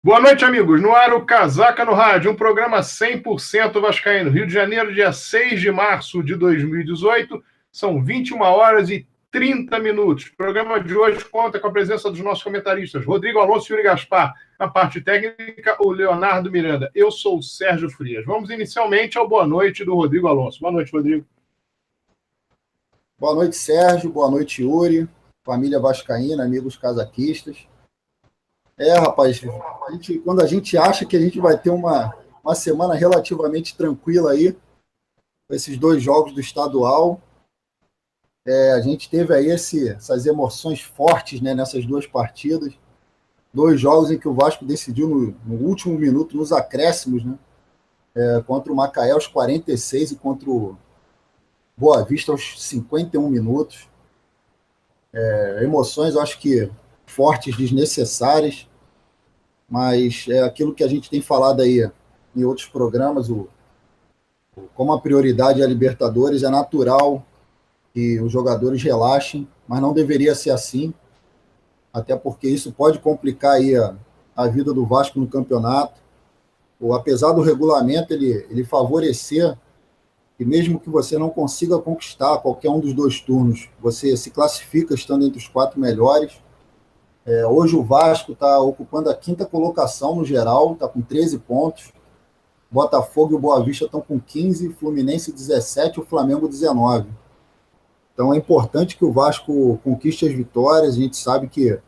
Boa noite, amigos. No ar, o Casaca no Rádio, um programa 100% vascaíno. Rio de Janeiro, dia 6 de março de 2018, são 21 horas e 30 minutos. O programa de hoje conta com a presença dos nossos comentaristas, Rodrigo Alonso e Yuri Gaspar. Na parte técnica, o Leonardo Miranda. Eu sou o Sérgio Frias. Vamos inicialmente ao boa noite do Rodrigo Alonso. Boa noite, Rodrigo. Boa noite, Sérgio. Boa noite, Yuri. Família vascaína, amigos casaquistas. Rapaz, quando a gente acha que a gente vai ter uma semana relativamente tranquila aí, com esses dois jogos do estadual, a gente teve aí essas emoções fortes, né, nessas duas partidas. Dois jogos em que o Vasco decidiu no último minuto, nos acréscimos, né, contra o Macaé aos 46 e contra o Boa Vista aos 51 minutos. Emoções, eu acho que fortes, desnecessárias, mas é aquilo que a gente tem falado aí em outros programas, como a prioridade é a Libertadores, é natural que os jogadores relaxem, mas não deveria ser assim, até porque isso pode complicar aí a vida do Vasco no campeonato. Apesar do regulamento ele favorecer, e mesmo que você não consiga conquistar qualquer um dos dois turnos, você se classifica estando entre os 4 melhores. Hoje o Vasco está ocupando a 5ª colocação no geral, está com 13 pontos. Botafogo e o Boa Vista estão com 15, Fluminense 17 e o Flamengo 19. Então é importante que o Vasco conquiste as vitórias. A gente sabe que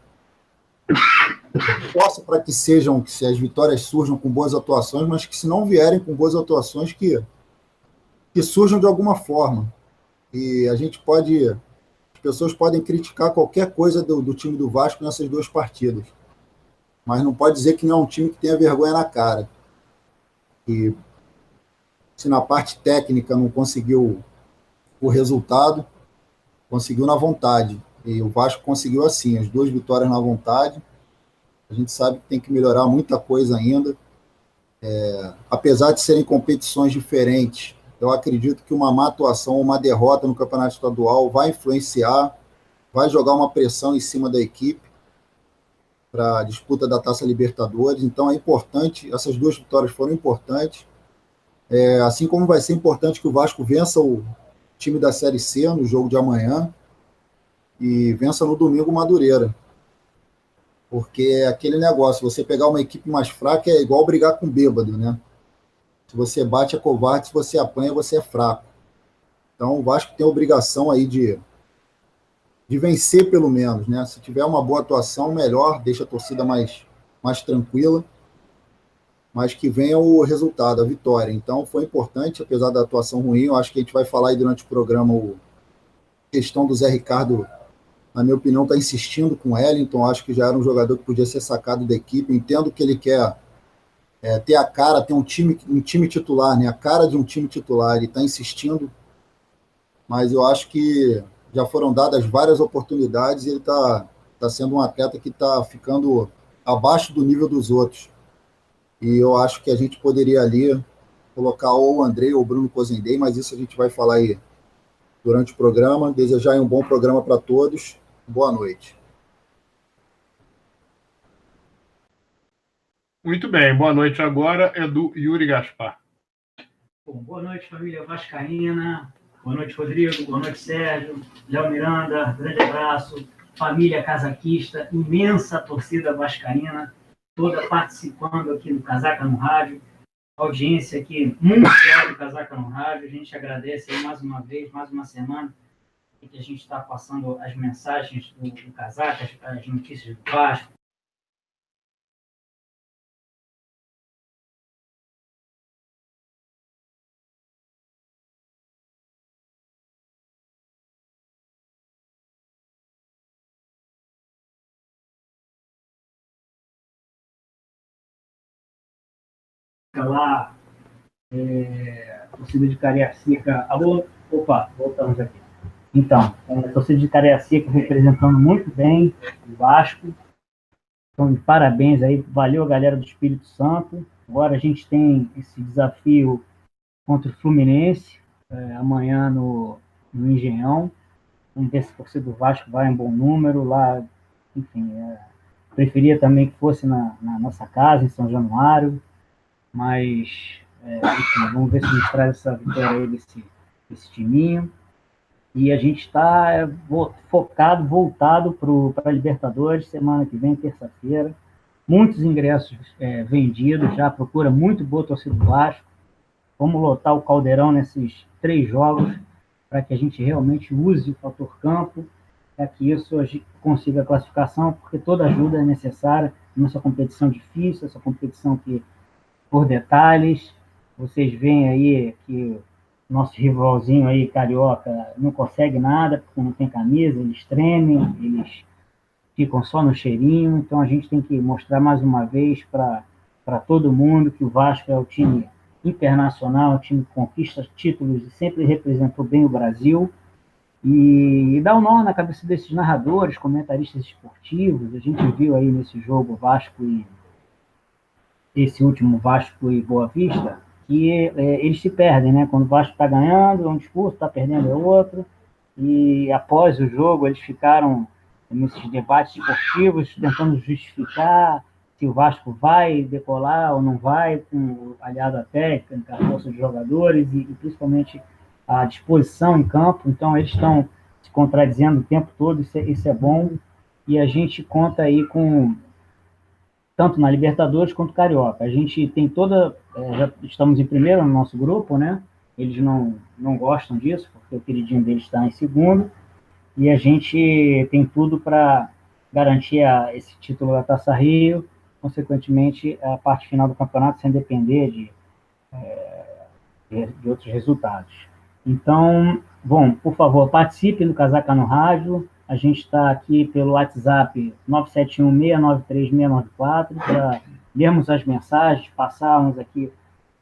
torce para que as vitórias surjam com boas atuações, mas que se não vierem com boas atuações, que surjam de alguma forma. E as pessoas podem criticar qualquer coisa do time do Vasco nessas duas partidas, mas não pode dizer que não é um time que tenha vergonha na cara. E se na parte técnica não conseguiu o resultado, conseguiu na vontade. E o Vasco conseguiu assim, as 2 vitórias na vontade. A gente sabe que tem que melhorar muita coisa ainda. Apesar de serem competições diferentes, eu acredito que uma má atuação ou uma derrota no campeonato estadual vai influenciar, vai jogar uma pressão em cima da equipe para a disputa da Taça Libertadores. Então é importante, essas 2 vitórias foram importantes, assim como vai ser importante que o Vasco vença o time da Série C no jogo de amanhã e vença no domingo o Madureira. Porque é aquele negócio, você pegar uma equipe mais fraca é igual brigar com bêbado, né? Se você bate é covarde, se você apanha você é fraco. Então o Vasco tem a obrigação aí de vencer pelo menos, né? Se tiver uma boa atuação, melhor, deixa a torcida mais tranquila, mas que venha o resultado, a vitória. Então foi importante, apesar da atuação ruim. Eu acho que a gente vai falar aí durante o programa a questão do Zé Ricardo, na minha opinião, está insistindo com o Wellington. Acho que já era um jogador que podia ser sacado da equipe. Entendo que ele quer ter a cara, ter um time titular, né? A cara de um time titular. Ele está insistindo, mas eu acho que já foram dadas várias oportunidades e ele está sendo um atleta que está ficando abaixo do nível dos outros. E eu acho que a gente poderia ali colocar ou o Andrei ou o Bruno Cozendei, mas isso a gente vai falar aí durante o programa. Desejar um bom programa para todos. Boa noite. Muito bem, boa noite agora é do Yuri Gaspar. Bom, boa noite, família vascaína. Boa noite, Rodrigo. Boa noite, Sérgio. Léo Miranda, grande abraço. Família casaquista, imensa torcida vascaína, toda participando aqui do Casaca no Rádio. Audiência aqui mundial do Casaca no Rádio. A gente agradece aí mais uma vez, mais uma semana, que a gente está passando as mensagens do Casaca, as notícias do Vasco. Lá, torcida de Cariacica. Alô? Opa, voltamos aqui. Então, a torcida de Cariacica representando muito bem o Vasco. Então, parabéns aí, valeu a galera do Espírito Santo. Agora a gente tem esse desafio contra o Fluminense, amanhã no Engenhão. Vamos ver se a torcida do Vasco vai em bom número lá. Enfim, Preferia também que fosse na nossa casa, em São Januário, mas, enfim, vamos ver se a gente traz essa vitória aí desse timinho. E a gente está focado, voltado para a Libertadores, semana que vem, terça-feira. Muitos ingressos vendidos, já procura muito boa torcida do Vasco. Vamos lotar o Caldeirão nesses 3 jogos, para que a gente realmente use o fator campo, para que isso a gente consiga a classificação, porque toda ajuda é necessária nessa competição difícil, essa competição que, por detalhes, vocês veem aí que nosso rivalzinho aí, carioca, não consegue nada, porque não tem camisa, eles tremem, eles ficam só no cheirinho, então a gente tem que mostrar mais uma vez para todo mundo que o Vasco é o time internacional, um time que conquista títulos e sempre representou bem o Brasil, e dá um nó na cabeça desses narradores, comentaristas esportivos. A gente viu aí nesse jogo Vasco e esse último Vasco e Boa Vista, que eles se perdem, né? Quando o Vasco está ganhando, é um discurso, está perdendo é outro, e após o jogo eles ficaram nesses debates esportivos tentando justificar se o Vasco vai decolar ou não vai, aliado à técnica, a força de jogadores e principalmente a disposição em campo. Então eles estão se contradizendo o tempo todo, isso é bom, e a gente conta aí com tanto na Libertadores quanto Carioca. A gente tem já estamos em primeiro no nosso grupo, né? Eles não gostam disso, porque o queridinho deles está em segundo, e a gente tem tudo para garantir esse título da Taça Rio, consequentemente, a parte final do campeonato, sem depender de outros resultados. Então, bom, por favor, participe do Casaca no Rádio. A gente está aqui pelo WhatsApp 971-693-694 para lermos as mensagens, passarmos aqui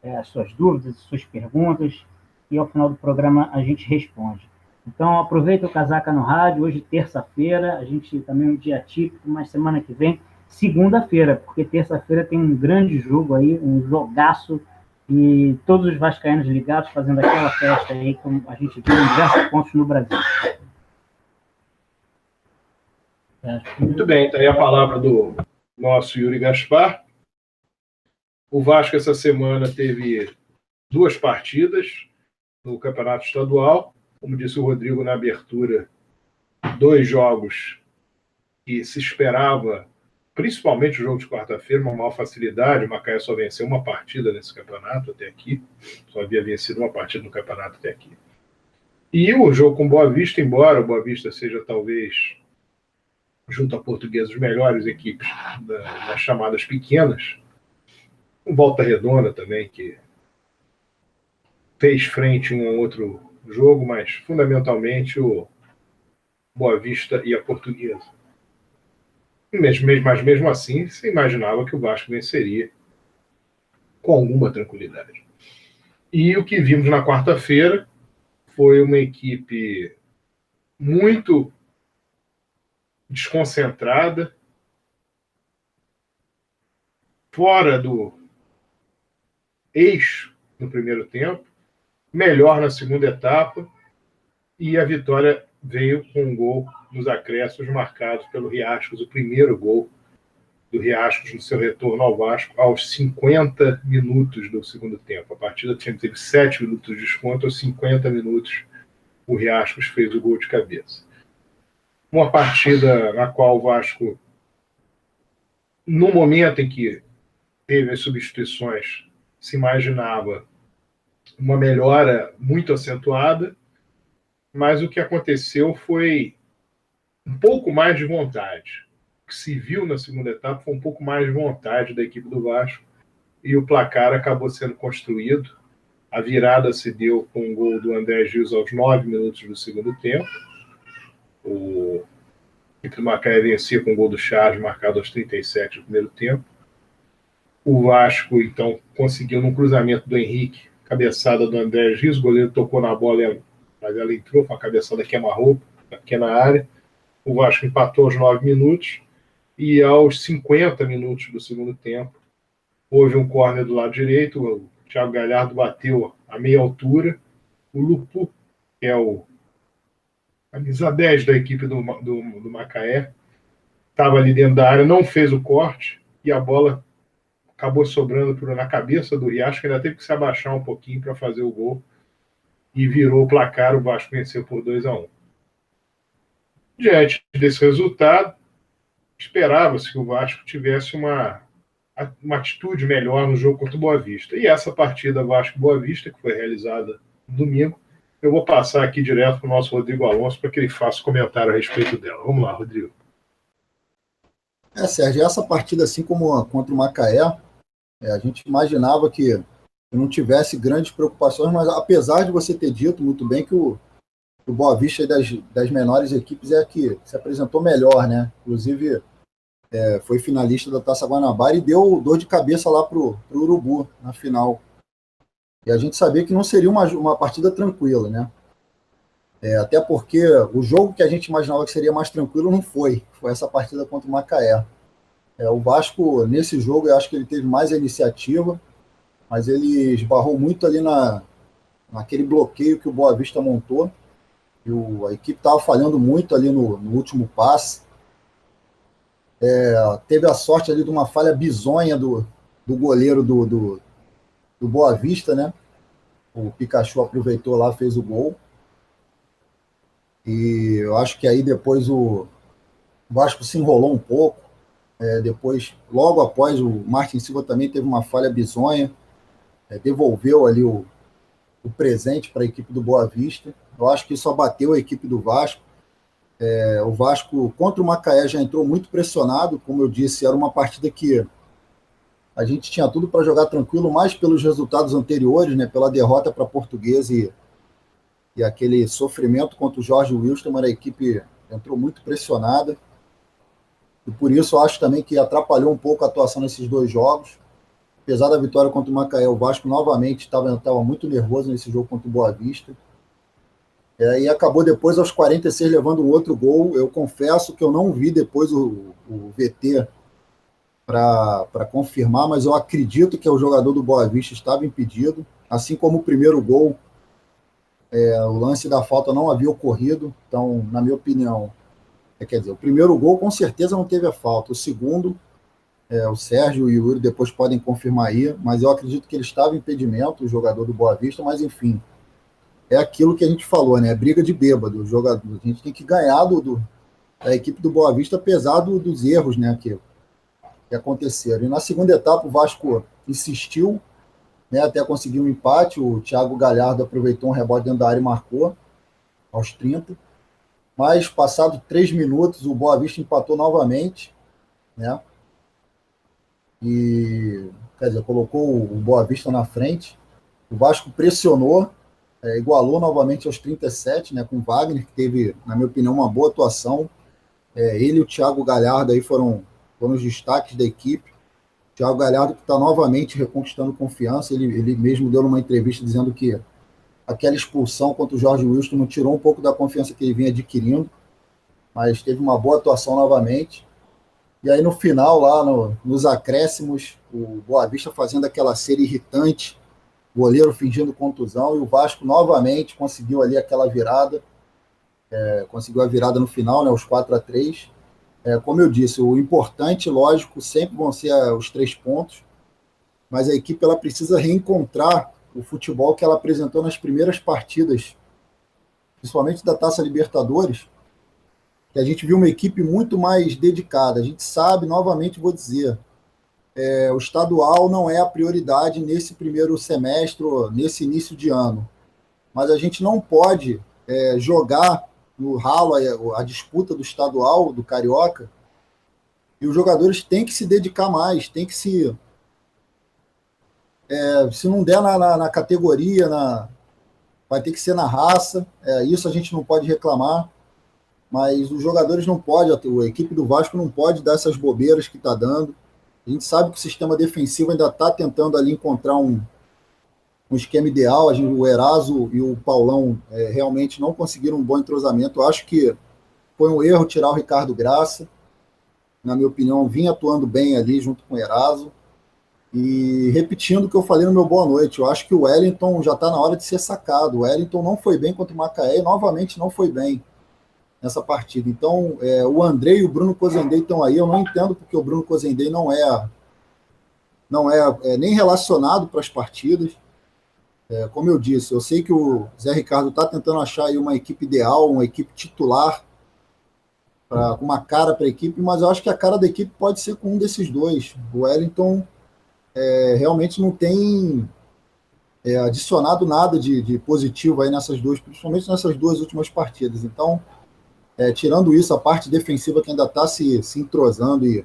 as suas dúvidas, as suas perguntas, e ao final do programa a gente responde. Então, aproveita o Casaca no Rádio, hoje terça-feira, a gente também é um dia típico, mas semana que vem, segunda-feira, porque terça-feira tem um grande jogo aí, um jogaço, e todos os vascaínos ligados fazendo aquela festa aí, como a gente viu em diversos pontos no Brasil. Muito bem, está aí a palavra do nosso Yuri Gaspar. O Vasco essa semana teve 2 partidas no Campeonato Estadual. Como disse o Rodrigo na abertura, 2 jogos que se esperava, principalmente o jogo de quarta-feira, uma maior facilidade. O Macaé só venceu uma partida nesse campeonato até aqui, só havia vencido uma partida no campeonato até aqui. E o jogo com Boa Vista, embora o Boa Vista seja talvez, junto à Portuguesa, as melhores equipes das chamadas pequenas, com Volta Redonda também, que fez frente um ao outro jogo, mas fundamentalmente o Boa Vista e a Portuguesa. Mas mesmo assim, se imaginava que o Vasco venceria com alguma tranquilidade. E o que vimos na quarta-feira foi uma equipe muito desconcentrada, fora do eixo no primeiro tempo, melhor na segunda etapa, e a vitória veio com um gol nos acréscimos marcados pelo Riascos, o primeiro gol do Riascos no seu retorno ao Vasco aos 50 minutos do segundo tempo. A partida teve 7 minutos de desconto, aos 50 minutos o Riascos fez o gol de cabeça. Uma partida na qual o Vasco, no momento em que teve as substituições, se imaginava uma melhora muito acentuada, mas o que aconteceu foi um pouco mais de vontade. O que se viu na segunda etapa foi um pouco mais de vontade da equipe do Vasco, e o placar acabou sendo construído. A virada se deu com um gol do André Gils aos 9 minutos do segundo tempo. O Macaé vencia com o gol do Charles, marcado aos 37 do primeiro tempo. O Vasco, então, conseguiu num cruzamento do Henrique, cabeçada do André Gils, o goleiro tocou na bola, mas ela entrou com a cabeçada queima-roupa, na pequena área. O Vasco empatou aos 9 minutos, e aos 50 minutos do segundo tempo, houve um córner do lado direito, o Thiago Galhardo bateu a meia altura, o Lupu, que é a camisa 10 da equipe do Macaé, estava ali dentro da área, não fez o corte e a bola acabou sobrando na cabeça do Riasco, que ainda teve que se abaixar um pouquinho para fazer o gol e virou o placar, o Vasco venceu por 2-1. Diante desse resultado, esperava-se que o Vasco tivesse uma atitude melhor no jogo contra o Boa Vista. E essa partida Vasco-Boa Vista, que foi realizada no domingo, eu vou passar aqui direto para o nosso Rodrigo Alonso para que ele faça comentário a respeito dela. Vamos lá, Rodrigo. Sérgio, essa partida, assim como contra o Macaé, a gente imaginava que não tivesse grandes preocupações, mas apesar de você ter dito muito bem que o Boa Vista das menores equipes é a que se apresentou melhor, né? Inclusive, foi finalista da Taça Guanabara e deu dor de cabeça lá pro Urubu na final. E a gente sabia que não seria uma partida tranquila, né? Até porque o jogo que a gente imaginava que seria mais tranquilo não foi. Foi essa partida contra o Macaé. O Vasco, nesse jogo, eu acho que ele teve mais a iniciativa, mas ele esbarrou muito ali naquele bloqueio que o Boa Vista montou. E a equipe estava falhando muito ali no último passe. Teve a sorte ali de uma falha bizonha do goleiro do Boa Vista, né? O Pikachu aproveitou lá, fez o gol. E eu acho que aí depois o Vasco se enrolou um pouco. Depois, logo após, o Martin Silva também teve uma falha bizonha. Devolveu ali o presente para a equipe do Boa Vista. Eu acho que isso abateu a equipe do Vasco. O Vasco, contra o Macaé, já entrou muito pressionado. Como eu disse, era uma partida que a gente tinha tudo para jogar tranquilo, mais pelos resultados anteriores, né, pela derrota para a Portuguesa e aquele sofrimento contra o Jorge Wilstermann, a equipe entrou muito pressionada. E por isso eu acho também que atrapalhou um pouco a atuação nesses dois jogos. Apesar da vitória contra o Macaé, o Vasco novamente estava muito nervoso nesse jogo contra o Boa Vista. E acabou depois, aos 46, levando um outro gol. Eu confesso que eu não vi depois o VT para confirmar, mas eu acredito que o jogador do Boa Vista estava impedido, assim como o primeiro gol. O lance da falta não havia ocorrido, então, na minha opinião, quer dizer, o primeiro gol com certeza não teve a falta, o segundo, o Sérgio e o Yuri depois podem confirmar aí, mas eu acredito que ele estava em impedimento, o jogador do Boa Vista, mas enfim, é aquilo que a gente falou, né? Briga de bêbado. A gente tem que ganhar da equipe do Boa Vista, apesar dos erros, né, que aconteceram. E na segunda etapa, o Vasco insistiu, né, até conseguir um empate. O Thiago Galhardo aproveitou um rebote dentro da área e marcou aos 30. Mas, passado 3 minutos, o Boa Vista empatou novamente, né? E, quer dizer, colocou o Boa Vista na frente. O Vasco pressionou, igualou novamente aos 37, né, com o Wagner, que teve, na minha opinião, uma boa atuação. Ele e o Thiago Galhardo aí foram os destaques da equipe. O Thiago Galhardo que está novamente reconquistando confiança. Ele mesmo deu numa entrevista dizendo que aquela expulsão contra o Jorge Wilstermann tirou um pouco da confiança que ele vinha adquirindo, mas teve uma boa atuação novamente. E aí no final, lá nos acréscimos, o Boa Vista fazendo aquela série irritante, o goleiro fingindo contusão, e o Vasco novamente conseguiu ali aquela virada, conseguiu a virada no final, né, os 4-3. Como eu disse, o importante, lógico, sempre vão ser os 3 pontos, mas a equipe ela precisa reencontrar o futebol que ela apresentou nas primeiras partidas, principalmente da Taça Libertadores, que a gente viu uma equipe muito mais dedicada. A gente sabe, novamente vou dizer, o estadual não é a prioridade nesse primeiro semestre, nesse início de ano, mas a gente não pode jogar no ralo a disputa do estadual, do Carioca, e os jogadores têm que se dedicar mais, têm que se não der na categoria, vai ter que ser na raça, isso a gente não pode reclamar, mas os jogadores não podem, a equipe do Vasco não pode dar essas bobeiras que está dando. A gente sabe que o sistema defensivo ainda está tentando ali encontrar um esquema ideal. O Eraso e o Paulão realmente não conseguiram um bom entrosamento. Eu acho que foi um erro tirar o Ricardo Graça. Na minha opinião, vinha atuando bem ali junto com o Eraso. E repetindo o que eu falei no meu boa noite, eu acho que o Wellington já está na hora de ser sacado. O Wellington não foi bem contra o Macaé e novamente não foi bem. nessa partida. Então, o Andrei e o Bruno Cozendey estão aí. Eu não entendo porque o Bruno Cozendey não é nem relacionado para as partidas. Como eu disse, eu sei que o Zé Ricardo está tentando achar aí uma equipe ideal, uma equipe titular, com uma cara para a equipe, mas eu acho que a cara da equipe pode ser com um desses dois. O Wellington realmente não tem adicionado nada de positivo aí nessas duas, principalmente nessas duas últimas partidas. Então, tirando isso, a parte defensiva que ainda está se entrosando e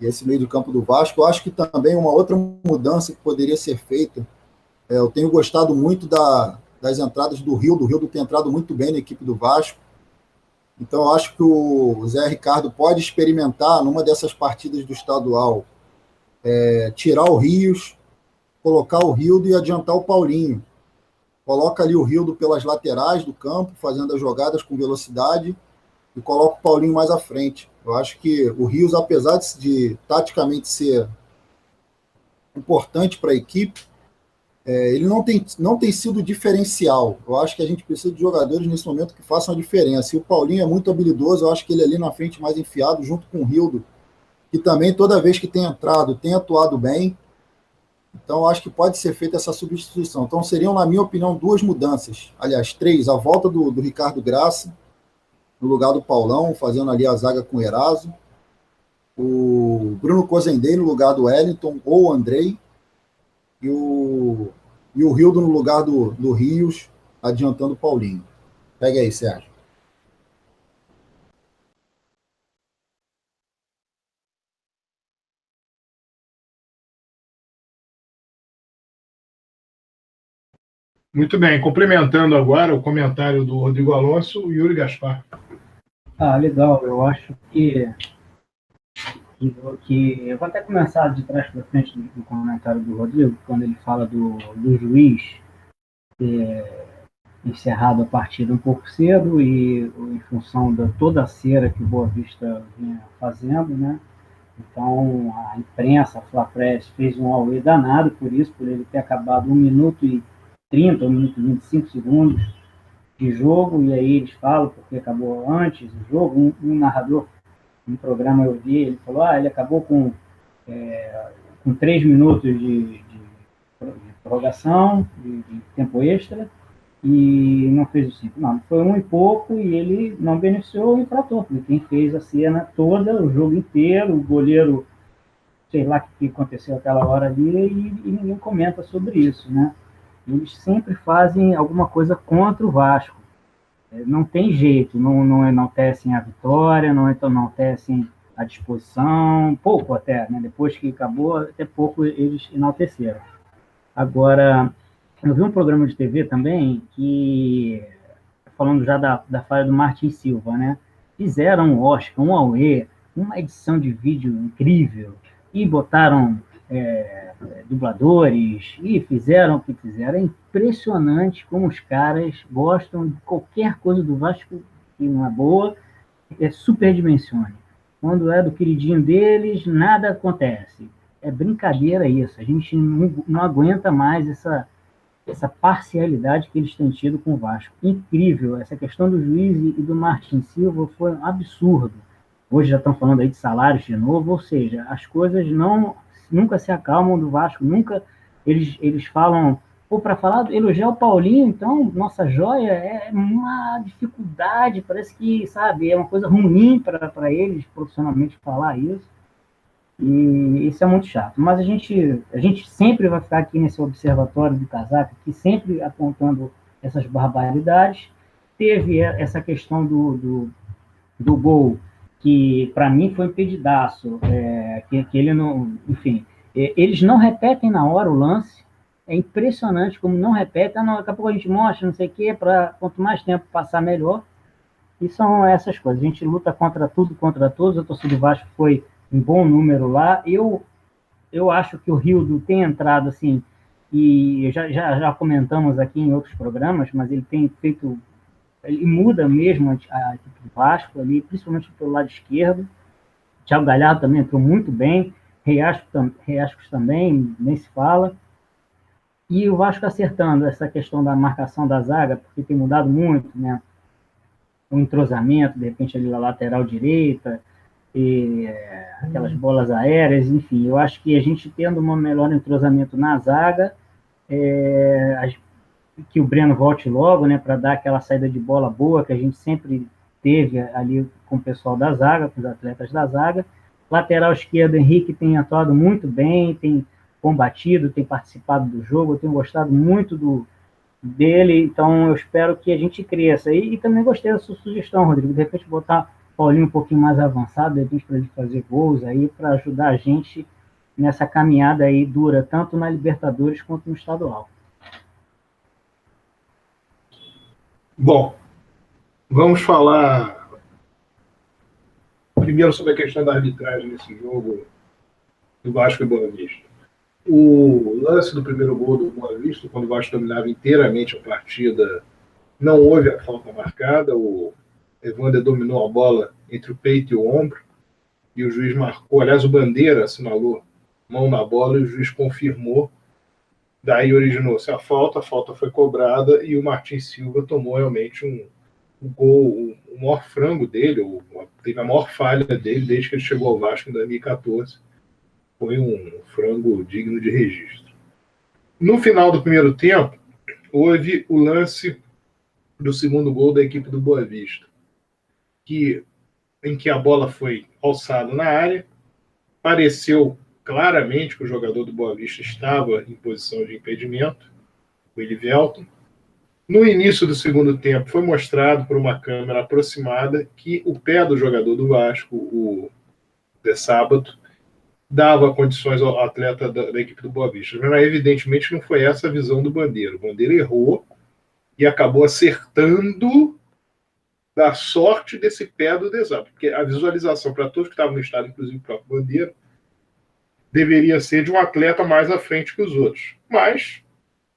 esse meio do campo do Vasco, eu acho que também uma outra mudança que poderia ser feita, eu tenho gostado muito das entradas do Rildo. O Rildo tem entrado muito bem na equipe do Vasco. Então, eu acho que o Zé Ricardo pode experimentar, numa dessas partidas do estadual, tirar o Rios, colocar o Rildo e adiantar o Paulinho. Coloca ali o Rildo pelas laterais do campo, fazendo as jogadas com velocidade, e coloca o Paulinho mais à frente. Eu acho que o Rios, apesar de taticamente ser importante para a equipe, ele não tem sido diferencial. Eu acho que a gente precisa de jogadores nesse momento que façam a diferença. E o Paulinho é muito habilidoso, eu acho que ele ali na frente mais enfiado, junto com o Rildo, que também toda vez que tem entrado, tem atuado bem. Então eu acho que pode ser feita essa substituição. Então seriam, na minha opinião, duas mudanças. Aliás, três. A volta do Ricardo Graça, no lugar do Paulão, fazendo ali a zaga com o Eraso. O Bruno Cozendey no lugar do Wellington ou o Andrei. E o Rildo no lugar do Rios, adiantando o Paulinho. Pega aí, Sérgio. Muito bem. Complementando agora o comentário do Rodrigo Alonso, o Yuri Gaspar. Legal. Eu acho que eu vou até começar de trás para frente do comentário do Rodrigo, quando ele fala do juiz ter encerrado a partida um pouco cedo e em função de toda a cera que o Boa Vista vinha fazendo, né? Então a imprensa, a Fla-Press, fez um auê danado por isso, por ele ter acabado 1 minuto e 30, 1 minuto e 25 segundos de jogo, e aí eles falam porque acabou antes do jogo. Um narrador, no programa eu vi, ele falou, ele acabou com 3 minutos de prorrogação, de tempo extra, e não fez o 5. Não, foi 1 e pouco, e ele não beneficiou o infrator, porque quem fez a cena toda, o jogo inteiro, o goleiro, sei lá o que aconteceu aquela hora ali, e ninguém comenta sobre isso, né? Eles sempre fazem alguma coisa contra o Vasco. Não tem jeito, não enaltecem a vitória, não enaltecem a disposição, pouco até, né? Depois que acabou, até pouco eles enalteceram. Agora, eu vi um programa de TV também, falando já da falha do Martin Silva, né? Fizeram um Oscar, um auê, uma edição de vídeo incrível, e botaram dubladores, e fizeram o que fizeram. É impressionante como os caras gostam de qualquer coisa do Vasco que não é boa, superdimensione. Quando é do queridinho deles, nada acontece. É brincadeira isso. A gente não aguenta mais essa parcialidade que eles têm tido com o Vasco. Incrível. Essa questão do juiz e do Martin Silva foi um absurdo. Hoje já estão falando aí de salários de novo, ou seja, as coisas nunca se acalmam do Vasco, nunca eles falam, para elogiar o Paulinho, então, nossa joia, é uma dificuldade, parece que, sabe, é uma coisa ruim para eles profissionalmente falar isso, e isso é muito chato. Mas a gente sempre vai ficar aqui nesse observatório do Casaca, aqui sempre apontando essas barbaridades. Teve essa questão do gol, que para mim foi impedidaço, que ele não, enfim, eles não repetem na hora o lance. É impressionante como não repetem. Daqui a pouco a gente mostra, não sei o quê, para quanto mais tempo passar, melhor. E são essas coisas. A gente luta contra tudo, contra todos. A torcida do Vasco foi um bom número lá. Eu acho que o Rildo tem entrado assim, e já comentamos aqui em outros programas, mas ele tem feito, ele muda mesmo a equipe do Vasco ali, principalmente pelo lado esquerdo. O Thiago Galhardo também entrou muito bem, Riascos também, nem se fala. E o Vasco acertando essa questão da marcação da zaga, porque tem mudado muito, né? um entrosamento, de repente ali na lateral direita, e aquelas bolas aéreas, enfim, eu acho que a gente tendo um melhor entrosamento na zaga, que o Breno volte logo, né, para dar aquela saída de bola boa que a gente sempre teve ali com o pessoal da zaga, com os atletas da zaga. Lateral esquerdo, Henrique tem atuado muito bem, tem combatido, tem participado do jogo, eu tenho gostado muito dele, então eu espero que a gente cresça. E também gostei da sua sugestão, Rodrigo, de repente botar o Paulinho um pouquinho mais avançado, de repente para ele fazer gols aí, para ajudar a gente nessa caminhada aí dura, tanto na Libertadores quanto no estadual. Bom, vamos falar primeiro sobre a questão da arbitragem nesse jogo do Vasco e Boa Vista. O lance do primeiro gol do Boa Vista, quando o Vasco dominava inteiramente a partida, não houve a falta marcada. O Evander dominou a bola entre o peito e o ombro e o juiz marcou. Aliás, o Bandeira assinalou mão na bola e o juiz confirmou. Daí originou-se a falta foi cobrada e o Martins Silva tomou realmente um gol, o maior frango dele, teve a maior falha dele desde que ele chegou ao Vasco em 2014. Foi um frango digno de registro. No final do primeiro tempo, houve o lance do segundo gol da equipe do Boa Vista, em que a bola foi alçada na área, pareceu claramente que o jogador do Boa Vista estava em posição de impedimento, o Elivelton. No início do segundo tempo, foi mostrado por uma câmera aproximada que o pé do jogador do Vasco, o de Sábado, dava condições ao atleta da equipe do Boa Vista. Mas, evidentemente, não foi essa a visão do Bandeira. O Bandeira errou e acabou acertando da sorte desse pé do de Sábado, porque a visualização para todos que estavam no estádio, inclusive o próprio Bandeira, deveria ser de um atleta mais à frente que os outros. Mas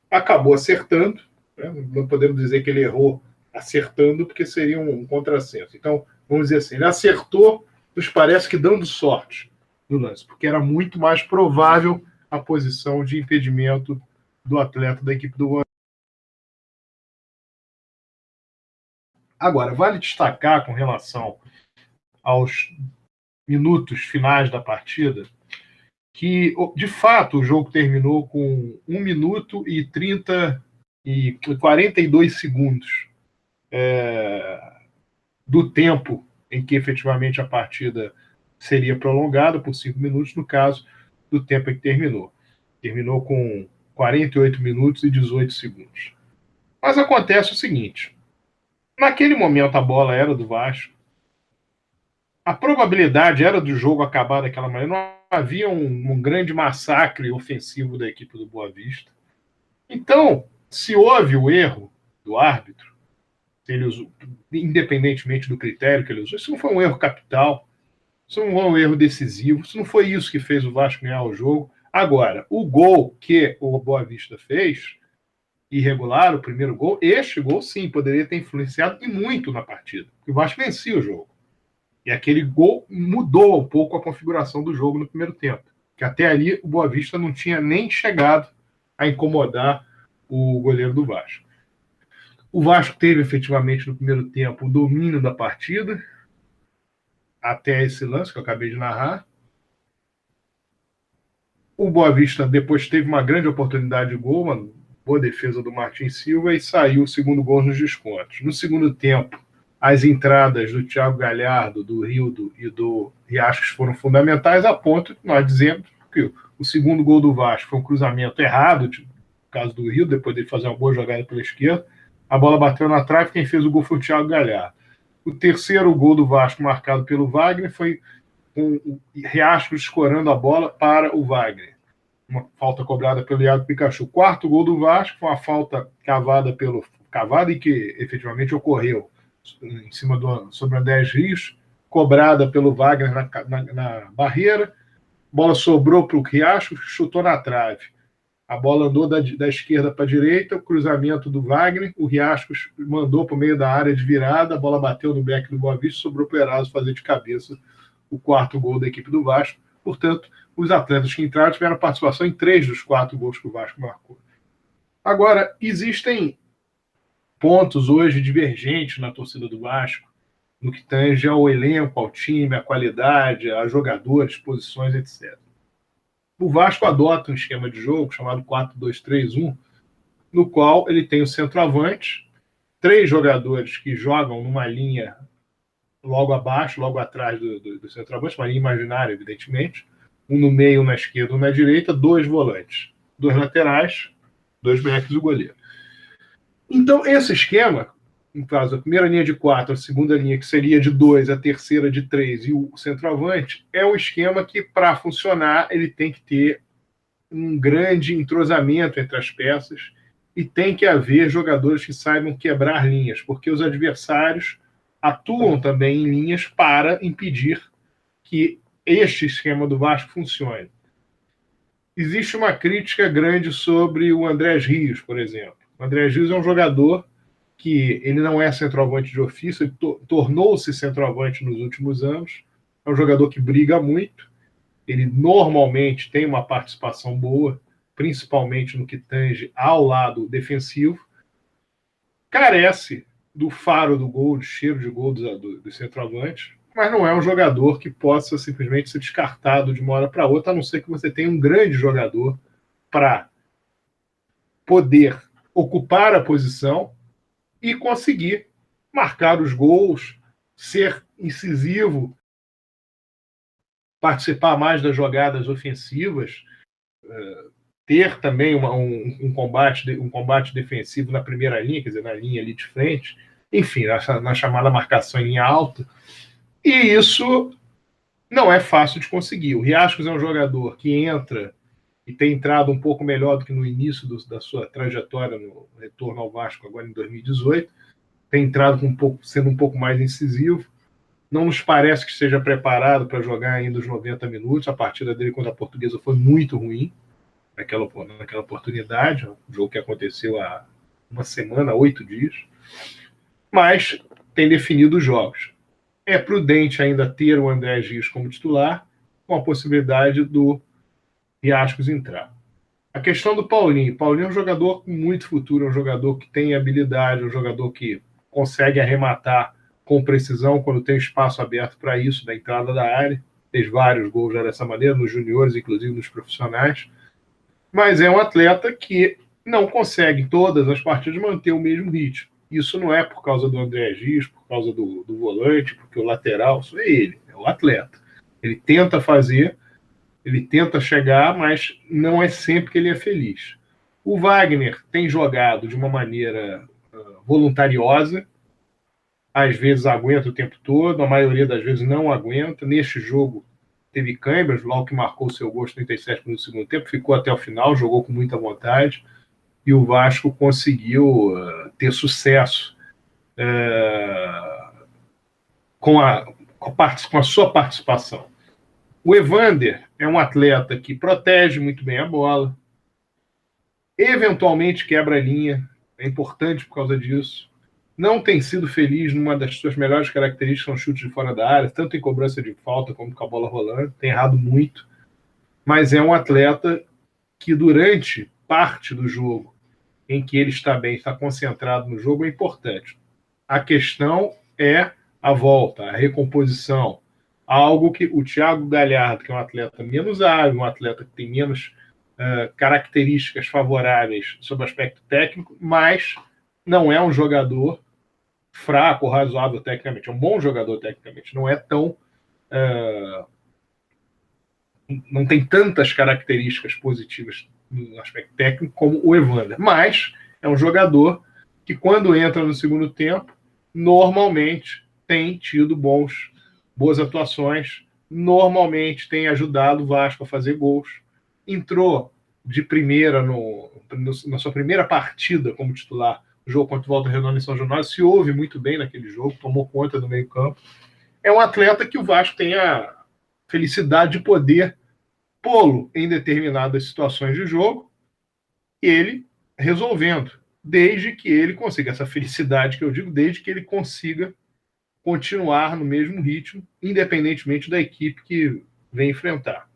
acabou acertando, né? Não podemos dizer que ele errou acertando, porque seria um contrassenso. Então, vamos dizer assim, ele acertou, nos parece que dando sorte do lance, porque era muito mais provável a posição de impedimento do atleta da equipe do Boa. Agora, vale destacar com relação aos minutos finais da partida, que, de fato, o jogo terminou com 1 minuto e 42 segundos do tempo em que efetivamente a partida seria prolongada por 5 minutos, no caso do tempo em que terminou. Terminou com 48 minutos e 18 segundos. Mas acontece o seguinte, naquele momento a bola era do Vasco, a probabilidade era do jogo acabar daquela maneira, não havia um grande massacre ofensivo da equipe do Boa Vista. Então, se houve o erro do árbitro, ele usou, independentemente do critério que ele usou, isso não foi um erro capital, isso não foi um erro decisivo, isso não foi isso que fez o Vasco ganhar o jogo. Agora, o gol que o Boa Vista fez, irregular, o primeiro gol, este gol sim poderia ter influenciado e muito na partida, porque o Vasco vencia o jogo. E aquele gol mudou um pouco a configuração do jogo no primeiro tempo, que até ali o Boa Vista não tinha nem chegado a incomodar o goleiro do Vasco. O Vasco teve efetivamente no primeiro tempo o domínio da partida, até esse lance que eu acabei de narrar. O Boa Vista depois teve uma grande oportunidade de gol, uma boa defesa do Martins Silva, e saiu o segundo gol nos descontos. No segundo tempo, as entradas do Thiago Galhardo, do Rildo e do Riascos foram fundamentais, a ponto que nós dizemos que o segundo gol do Vasco foi um cruzamento errado, no caso do Rildo, depois de fazer uma boa jogada pela esquerda, a bola bateu na trave, quem fez o gol foi o Thiago Galhardo. O terceiro gol do Vasco, marcado pelo Wagner, foi o Riascos escorando a bola para o Wagner. Uma falta cobrada pelo Iago Pikachu. O quarto gol do Vasco foi uma falta cavada e que efetivamente ocorreu em cima sobre o Andrés Rios, cobrada pelo Wagner na barreira. A bola sobrou para o Riascos, chutou na trave. A bola andou da esquerda para a direita, o cruzamento do Wagner, o Riascos mandou para o meio da área de virada, a bola bateu no back do Boa Vista, sobrou para o Eraso fazer de cabeça o quarto gol da equipe do Vasco. Portanto, os atletas que entraram tiveram participação em 3 dos 4 gols que o Vasco marcou. Agora, existem pontos hoje divergentes na torcida do Vasco no que tange ao elenco, ao time, à qualidade, a jogadores, posições, etc. O Vasco adota um esquema de jogo chamado 4-2-3-1, no qual ele tem o centroavante, 3 jogadores que jogam numa linha logo abaixo, logo atrás do centroavante, uma linha imaginária, evidentemente, um no meio, um na esquerda, um na direita, 2 volantes, 2 laterais, 2 backs e o goleiro. Então, esse esquema, no caso, a primeira linha de 4, a segunda linha, que seria de 2, a terceira de 3 e o centroavante, é um esquema que, para funcionar, ele tem que ter um grande entrosamento entre as peças e tem que haver jogadores que saibam quebrar linhas, porque os adversários atuam também em linhas para impedir que este esquema do Vasco funcione. Existe uma crítica grande sobre o Andrés Rios, por exemplo. O Andrés Rios é um jogador que ele não é centroavante de ofício, ele tornou-se centroavante nos últimos anos, é um jogador que briga muito, ele normalmente tem uma participação boa, principalmente no que tange ao lado defensivo, carece do faro do gol, do cheiro de gol dos centroavantes, mas não é um jogador que possa simplesmente ser descartado de uma hora para outra, a não ser que você tenha um grande jogador para poder ocupar a posição e conseguir marcar os gols, ser incisivo, participar mais das jogadas ofensivas, ter também um combate defensivo na primeira linha, quer dizer, na linha ali de frente, enfim, na chamada marcação em alta. E isso não é fácil de conseguir. O Riascos é um jogador que entra e tem entrado um pouco melhor do que no início da sua trajetória no retorno ao Vasco, agora em 2018. Tem entrado sendo um pouco mais incisivo. Não nos parece que esteja preparado para jogar ainda os 90 minutos. A partida dele contra a Portuguesa foi muito ruim naquela oportunidade, um jogo que aconteceu há uma semana, 8 dias. Mas tem definido os jogos. É prudente ainda ter o Andrés Rios como titular, com a possibilidade do Riascos entrar. A questão do Paulinho. Paulinho é um jogador com muito futuro, é um jogador que tem habilidade, é um jogador que consegue arrematar com precisão quando tem espaço aberto para isso, da entrada da área. Fez vários gols já dessa maneira, nos juniores, inclusive nos profissionais. Mas é um atleta que não consegue em todas as partidas manter o mesmo ritmo. Isso não é por causa do André Gies, por causa do volante, porque o lateral, isso é ele, é o atleta. Ele tenta fazer, ele tenta chegar, mas não é sempre que ele é feliz. O Wagner tem jogado de uma maneira voluntariosa, às vezes aguenta o tempo todo, a maioria das vezes não aguenta. Neste jogo teve câimbras, logo que marcou o seu gol aos 37 minutos do segundo tempo, ficou até o final, jogou com muita vontade, e o Vasco conseguiu ter sucesso com a sua participação. O Evander é um atleta que protege muito bem a bola, eventualmente quebra a linha, é importante por causa disso. Não tem sido feliz numa das suas melhores características, são chutes de fora da área, tanto em cobrança de falta como com a bola rolando, tem errado muito, mas é um atleta que durante parte do jogo em que ele está bem, está concentrado no jogo, é importante. A questão é a volta, a recomposição, algo que o Thiago Galhardo, que é um atleta menos hábil, um atleta que tem menos características favoráveis sob o aspecto técnico, mas não é um jogador fraco ou razoável tecnicamente, é um bom jogador tecnicamente, não é tão... não tem tantas características positivas no aspecto técnico como o Evander, mas é um jogador que quando entra no segundo tempo, normalmente tem tido boas atuações, normalmente tem ajudado o Vasco a fazer gols, entrou de primeira na sua primeira partida como titular, o jogo contra o Volta Redonda em São Januário, se ouve muito bem naquele jogo, tomou conta do meio campo. É um atleta que o Vasco tem a felicidade de poder pô-lo em determinadas situações de jogo, ele resolvendo, desde que ele consiga, essa felicidade que eu digo, desde que ele consiga continuar no mesmo ritmo, independentemente da equipe que vem enfrentar.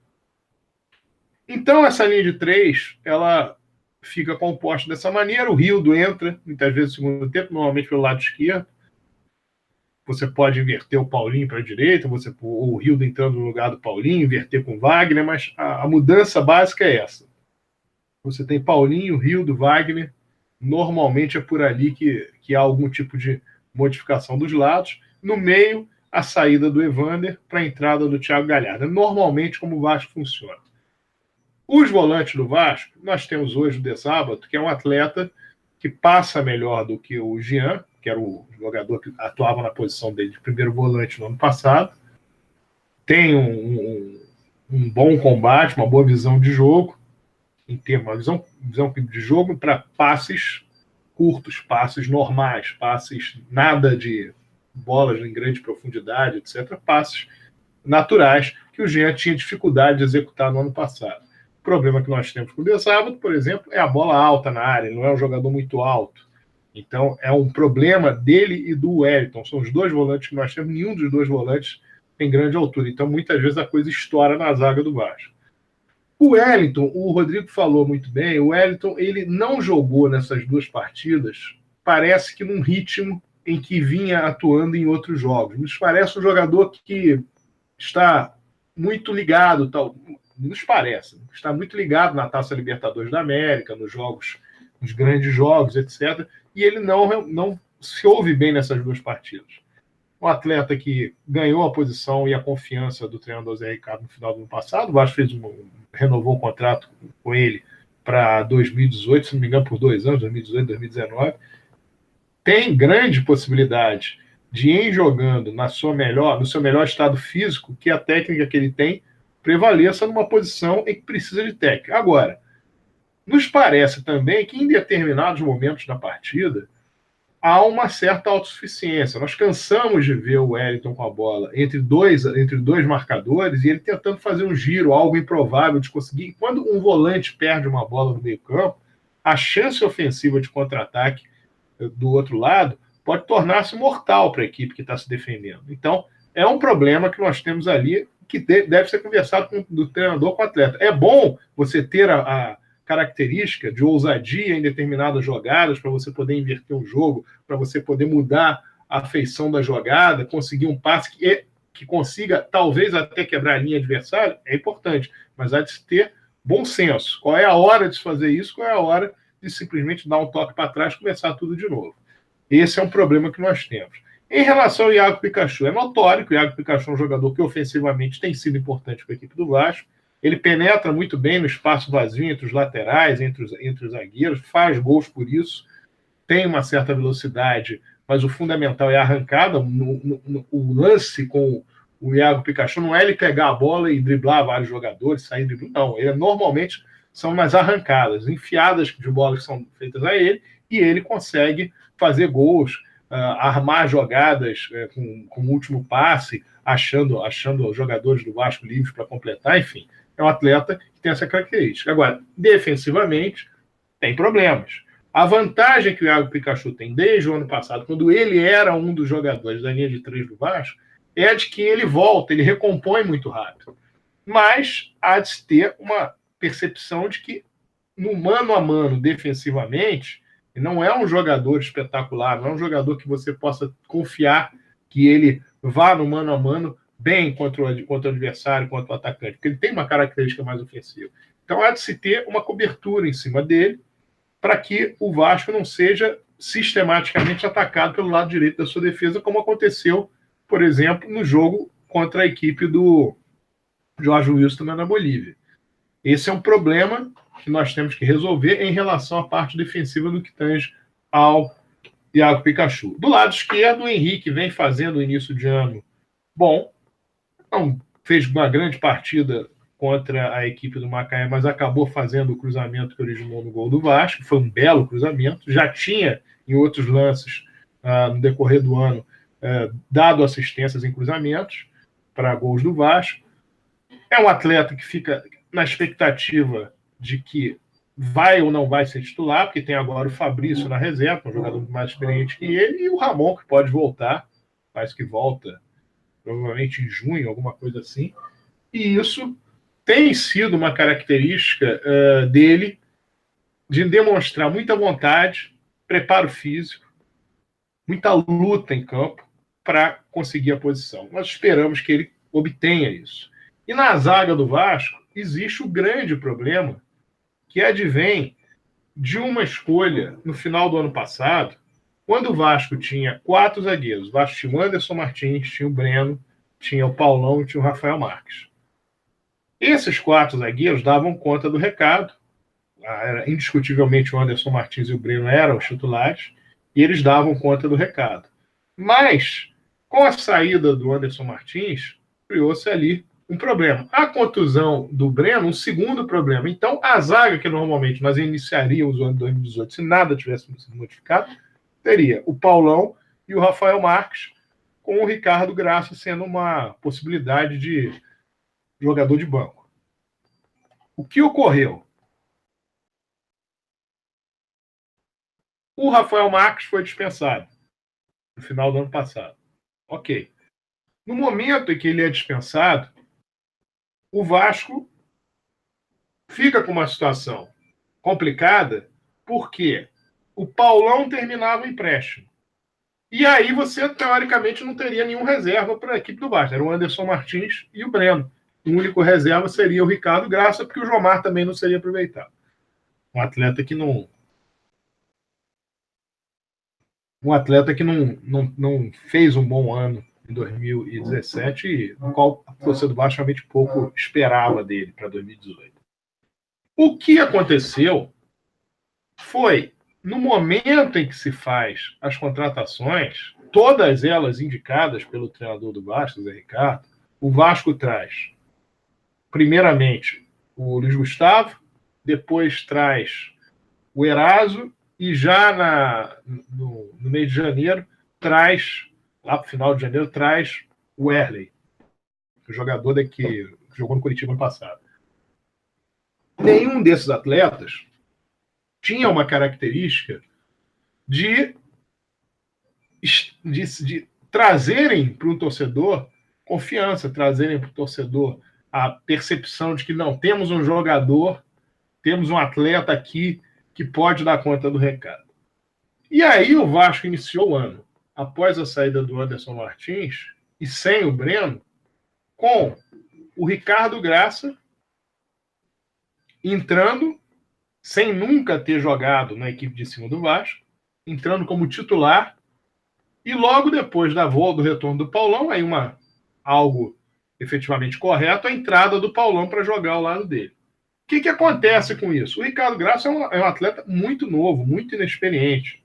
Então, essa linha de 3, ela fica composta dessa maneira. O Rildo entra, muitas vezes no segundo tempo, normalmente pelo lado esquerdo. você pode inverter o Paulinho para a direita, ou o Hildo entrando no lugar do Paulinho, inverter com o Wagner, mas a mudança básica é essa. Você tem Paulinho, Hildo, Wagner, normalmente é por ali que há algum tipo de modificação dos lados. No meio, a saída do Evander para a entrada do Thiago Galhardo. Normalmente, como o Vasco funciona. Os volantes do Vasco, nós temos hoje o De Sábato, que é um atleta que passa melhor do que o Jean, que era o jogador que atuava na posição dele de primeiro volante no ano passado. Tem um bom combate, uma boa visão de jogo, em termos, uma visão de jogo para passes curtos, passes normais, passes nada de bolas em grande profundidade, etc. Passes naturais que o Jean tinha dificuldade de executar no ano passado. O problema que nós temos com o De Sábado, por exemplo, é a bola alta na área, ele não é um jogador muito alto. Então, é um problema dele e do Wellington. São os dois volantes que nós temos, nenhum dos dois volantes tem grande altura. Então, muitas vezes a coisa estoura na zaga do Vasco. O Wellington, o Rodrigo falou muito bem, o Wellington ele não jogou nessas duas partidas, parece que num ritmo em que vinha atuando em outros jogos. Nos parece um jogador que está muito ligado, nos parece, está muito ligado na Taça Libertadores da América, nos jogos, nos grandes jogos, etc. E ele não se ouve bem nessas duas partidas. Um atleta que ganhou a posição e a confiança do treinador Zé Ricardo no final do ano passado, o Vasco renovou o contrato com ele para 2018, se não me engano, por 2 anos, 2018, 2019. Tem grande possibilidade de ir jogando no seu melhor estado físico, que a técnica que ele tem prevaleça numa posição em que precisa de técnica. Agora, nos parece também que em determinados momentos da partida há uma certa autossuficiência. Nós cansamos de ver o Wellington com a bola entre dois marcadores e ele tentando fazer um giro, algo improvável de conseguir. Quando um volante perde uma bola no meio-campo, a chance ofensiva de contra-ataque do outro lado pode tornar-se mortal para a equipe que está se defendendo. Então, é um problema que nós temos ali que deve ser conversado do treinador com o atleta. É bom você ter a característica de ousadia em determinadas jogadas para você poder inverter o jogo, para você poder mudar a feição da jogada, conseguir um passe que consiga talvez até quebrar a linha adversária, é importante, mas há de se ter bom senso. Qual é a hora de se fazer isso? Qual é a hora de simplesmente dar um toque para trás e começar tudo de novo? Esse é um problema que nós temos. Em relação ao Iago Pikachu, é notório que o Iago Pikachu é um jogador que ofensivamente tem sido importante para a equipe do Vasco. Ele penetra muito bem no espaço vazio entre os laterais, entre os zagueiros, faz gols por isso, tem uma certa velocidade, mas o fundamental é a arrancada. O lance com o Iago Pikachu não é ele pegar a bola e driblar vários jogadores, sair driblando, não. Ele normalmente são nas arrancadas, enfiadas de bola que são feitas a ele, e ele consegue fazer gols, armar jogadas com o último passe, achando os jogadores do Vasco livres para completar, enfim. É um atleta que tem essa característica. Agora, defensivamente, tem problemas. A vantagem que o Iago Pikachu tem desde o ano passado, quando ele era um dos jogadores da linha de 3 do Vasco, é a de que ele volta, ele recompõe muito rápido. Mas há de se ter uma percepção de que, no mano a mano, defensivamente, ele não é um jogador espetacular, não é um jogador que você possa confiar que ele vá no mano a mano bem contra o adversário, contra o atacante, porque ele tem uma característica mais ofensiva. Então, há de se ter uma cobertura em cima dele para que o Vasco não seja sistematicamente atacado pelo lado direito da sua defesa, como aconteceu, por exemplo, no jogo contra a equipe do Jorge Wilson na Bolívia. Esse é um problema que nós temos que resolver em relação à parte defensiva do que tange ao Iago Pikachu. Do lado esquerdo, o Henrique vem fazendo o início de ano bom, não fez uma grande partida contra a equipe do Macaé, mas acabou fazendo o cruzamento que originou no gol do Vasco. Foi um belo cruzamento. Já tinha, em outros lances, no decorrer do ano, dado assistências em cruzamentos para gols do Vasco. É um atleta que fica na expectativa de que vai ou não vai ser titular, porque tem agora o Fabrício na reserva, um jogador mais experiente que ele, e o Ramon, que pode voltar, parece que volta provavelmente em junho, alguma coisa assim. E isso tem sido uma característica dele de demonstrar muita vontade, preparo físico, muita luta em campo. para conseguir a posição. Nós esperamos que ele obtenha isso. E na zaga do Vasco existe o grande problema que advém de uma escolha no final do ano passado, quando o Vasco tinha 4 zagueiros. O Vasco tinha o Anderson Martins, tinha o Breno, tinha o Paulão e tinha o Rafael Marques. Esses 4 zagueiros davam conta do recado. Indiscutivelmente o Anderson Martins e o Breno eram os titulares, e eles davam conta do recado. Mas, com a saída do Anderson Martins, criou-se ali um problema. A contusão do Breno, um segundo problema. Então, a zaga que normalmente nós iniciaríamos o ano de 2018, se nada tivesse sido modificado, teria o Paulão e o Rafael Marques, com o Ricardo Graça sendo uma possibilidade de jogador de banco. O que ocorreu? O Rafael Marques foi dispensado no final do ano passado. Ok. No momento em que ele é dispensado, o Vasco fica com uma situação complicada, porque o Paulão terminava o empréstimo. E aí você, teoricamente, não teria nenhum reserva para a equipe do Vasco. Era o Anderson Martins e o Breno. O único reserva seria o Ricardo Graça, porque o Jomar também não seria aproveitado. Um atleta que não fez um bom ano em 2017, e no qual a torcida do Vasco realmente pouco esperava dele para 2018. O que aconteceu foi, no momento em que se faz as contratações, todas elas indicadas pelo treinador do Vasco, Zé Ricardo, o Vasco traz, primeiramente, o Luiz Gustavo, depois traz o Eraso, e já no mês de janeiro, lá para o final de janeiro, traz o Erley, o jogador que jogou no Curitiba ano passado. Nenhum desses atletas tinha uma característica de trazerem para o torcedor confiança, trazerem para o torcedor a percepção de que não, temos um jogador, temos um atleta aqui que pode dar conta do recado. E aí o Vasco iniciou o ano, após a saída do Anderson Martins, e sem o Breno, com o Ricardo Graça entrando, sem nunca ter jogado na equipe de cima do Vasco, entrando como titular, e logo depois do retorno do Paulão, aí algo efetivamente correto, a entrada do Paulão para jogar ao lado dele. O que acontece com isso? O Ricardo Graça é um atleta muito novo, muito inexperiente.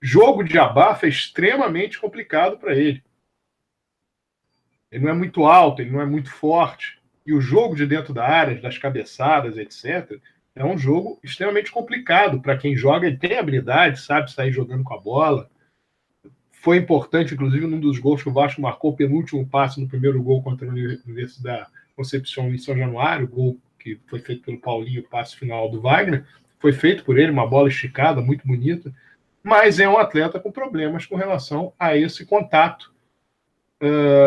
Jogo de abafa é extremamente complicado para ele. Ele não é muito alto, ele não é muito forte. E o jogo de dentro da área, das cabeçadas, etc., é um jogo extremamente complicado para quem joga e tem habilidade, sabe sair jogando com a bola. Foi importante, inclusive, num dos gols que o Vasco marcou, o penúltimo passe no primeiro gol contra a Universidade Concepción em São Januário, o gol que foi feito pelo Paulinho, o passe final do Wagner, foi feito por ele, uma bola esticada, muito bonita, mas é um atleta com problemas com relação a esse contato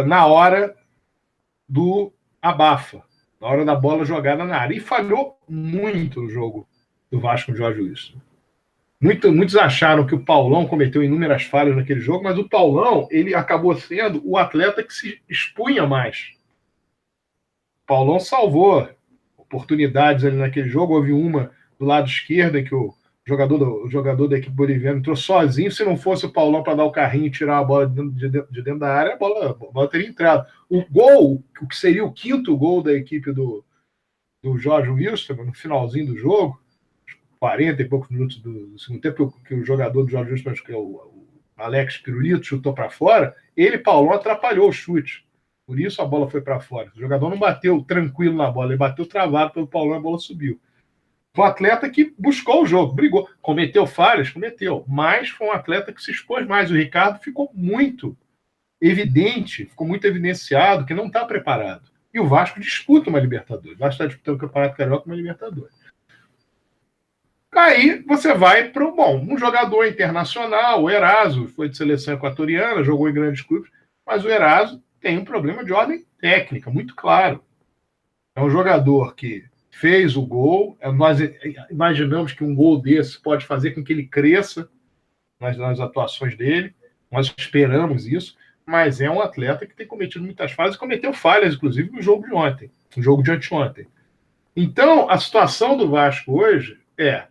na hora do abafa, na hora da bola jogada na área. E falhou muito no jogo do Vasco com o Jorge Wilson. Muitos acharam que o Paulão cometeu inúmeras falhas naquele jogo, mas o Paulão ele acabou sendo o atleta que se expunha mais. O Paulão salvou oportunidades ali naquele jogo. Houve uma do lado esquerdo em que o jogador da equipe boliviana entrou sozinho. Se não fosse o Paulão para dar o carrinho e tirar a bola de dentro da área, a bola teria entrado. O gol, o que seria o 5º gol da equipe do Jorge Wilson, no finalzinho do jogo, 40 e poucos minutos do segundo tempo, que o jogador do Jorge Wilson, que é o Alex Pirulito, chutou para fora, Paulão atrapalhou o chute. Por isso a bola foi para fora. O jogador não bateu tranquilo na bola, ele bateu travado pelo Paulão, a bola subiu. Foi um atleta que buscou o jogo, brigou. Cometeu falhas? Cometeu. Mas foi um atleta que se expôs mais. O Ricardo ficou muito evidente, ficou muito evidenciado que não está preparado. E o Vasco disputa uma Libertadores. O Vasco está disputando o Campeonato Carioca e uma Libertadores. Aí você vai para um jogador internacional, o Eraso, foi de seleção equatoriana, jogou em grandes clubes, mas o Eraso tem um problema de ordem técnica, muito claro. É um jogador que fez o gol, nós imaginamos que um gol desse pode fazer com que ele cresça nas atuações dele, Nós esperamos isso, mas é um atleta que tem cometido muitas falhas e cometeu falhas, inclusive, no jogo de ontem, no jogo de anteontem. Então, a situação do Vasco hoje é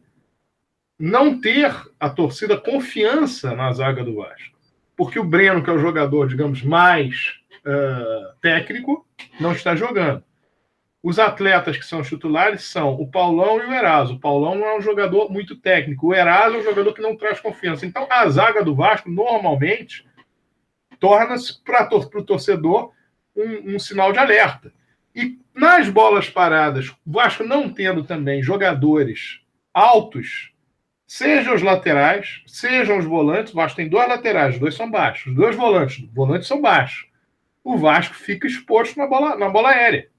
não ter a torcida confiança na zaga do Vasco. Porque o Breno, que é o jogador, digamos, mais técnico, não está jogando. Os atletas que são os titulares são o Paulão e o Eraso. O Paulão não é um jogador muito técnico. O Eraso é um jogador que não traz confiança. Então, a zaga do Vasco, normalmente, torna-se para o torcedor um sinal de alerta. E nas bolas paradas, o Vasco não tendo também jogadores altos, sejam os laterais, sejam os volantes, o Vasco tem 2 laterais, 2 são baixos, os 2 volantes são baixos. O Vasco fica exposto na bola aérea.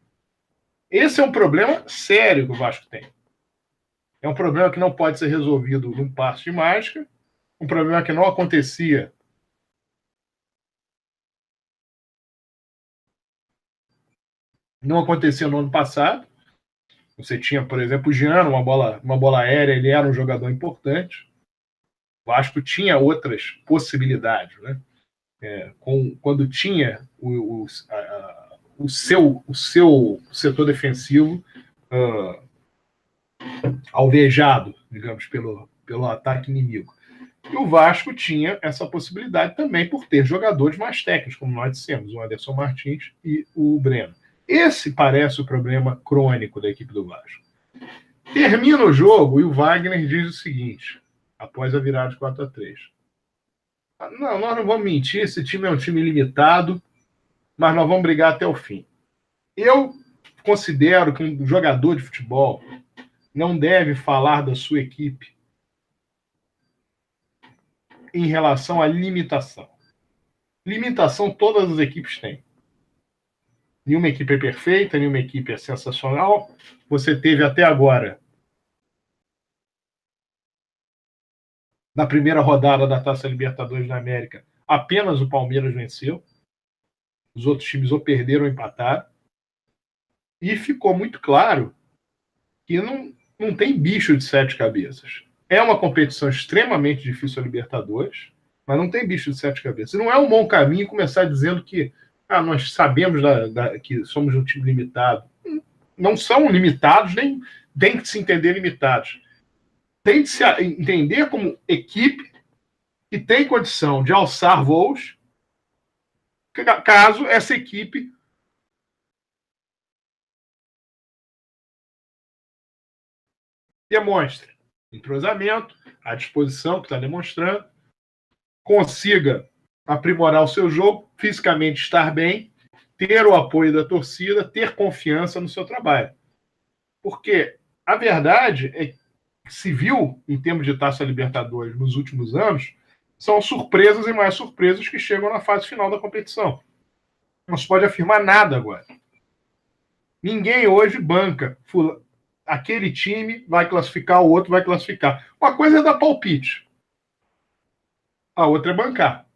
Esse é um problema sério que o Vasco tem. É um problema que não pode ser resolvido num passo de mágica, um problema que não acontecia no ano passado. Você tinha, por exemplo, o Giano, uma bola aérea, ele era um jogador importante. O Vasco tinha outras possibilidades, né? Quando tinha o seu setor defensivo alvejado, digamos, pelo ataque inimigo. E o Vasco tinha essa possibilidade também por ter jogadores mais técnicos, como nós dissemos, o Anderson Martins e o Breno. Esse parece o problema crônico da equipe do Vasco. Termina o jogo e o Wagner diz o seguinte, após a virada de 4-3. Não, nós não vamos mentir, esse time é um time limitado, mas nós vamos brigar até o fim. Eu considero que um jogador de futebol não deve falar da sua equipe em relação à limitação. Limitação todas as equipes têm. Nenhuma equipe é perfeita, nenhuma equipe é sensacional. Você teve até agora, na primeira rodada da Taça Libertadores da América, apenas o Palmeiras venceu. Os outros times ou perderam ou empataram. E ficou muito claro que não tem bicho de 7 cabeças. É uma competição extremamente difícil a Libertadores, mas não tem bicho de 7 cabeças. E não é um bom caminho começar dizendo que nós sabemos que somos um time limitado. Não são limitados, nem tem que se entender limitados. Tem que se entender como equipe que tem condição de alçar voos caso essa equipe demonstre entrosamento, a disposição que está demonstrando, consiga aprimorar o seu jogo, fisicamente estar bem, ter o apoio da torcida, ter confiança no seu trabalho. Porque a verdade é que se viu, em termos de Taça Libertadores nos últimos anos, são surpresas e mais surpresas que chegam na fase final da competição. Não se pode afirmar nada agora. Ninguém hoje banca. Aquele time vai classificar, o outro vai classificar. Uma coisa é dar palpite. A outra é bancar.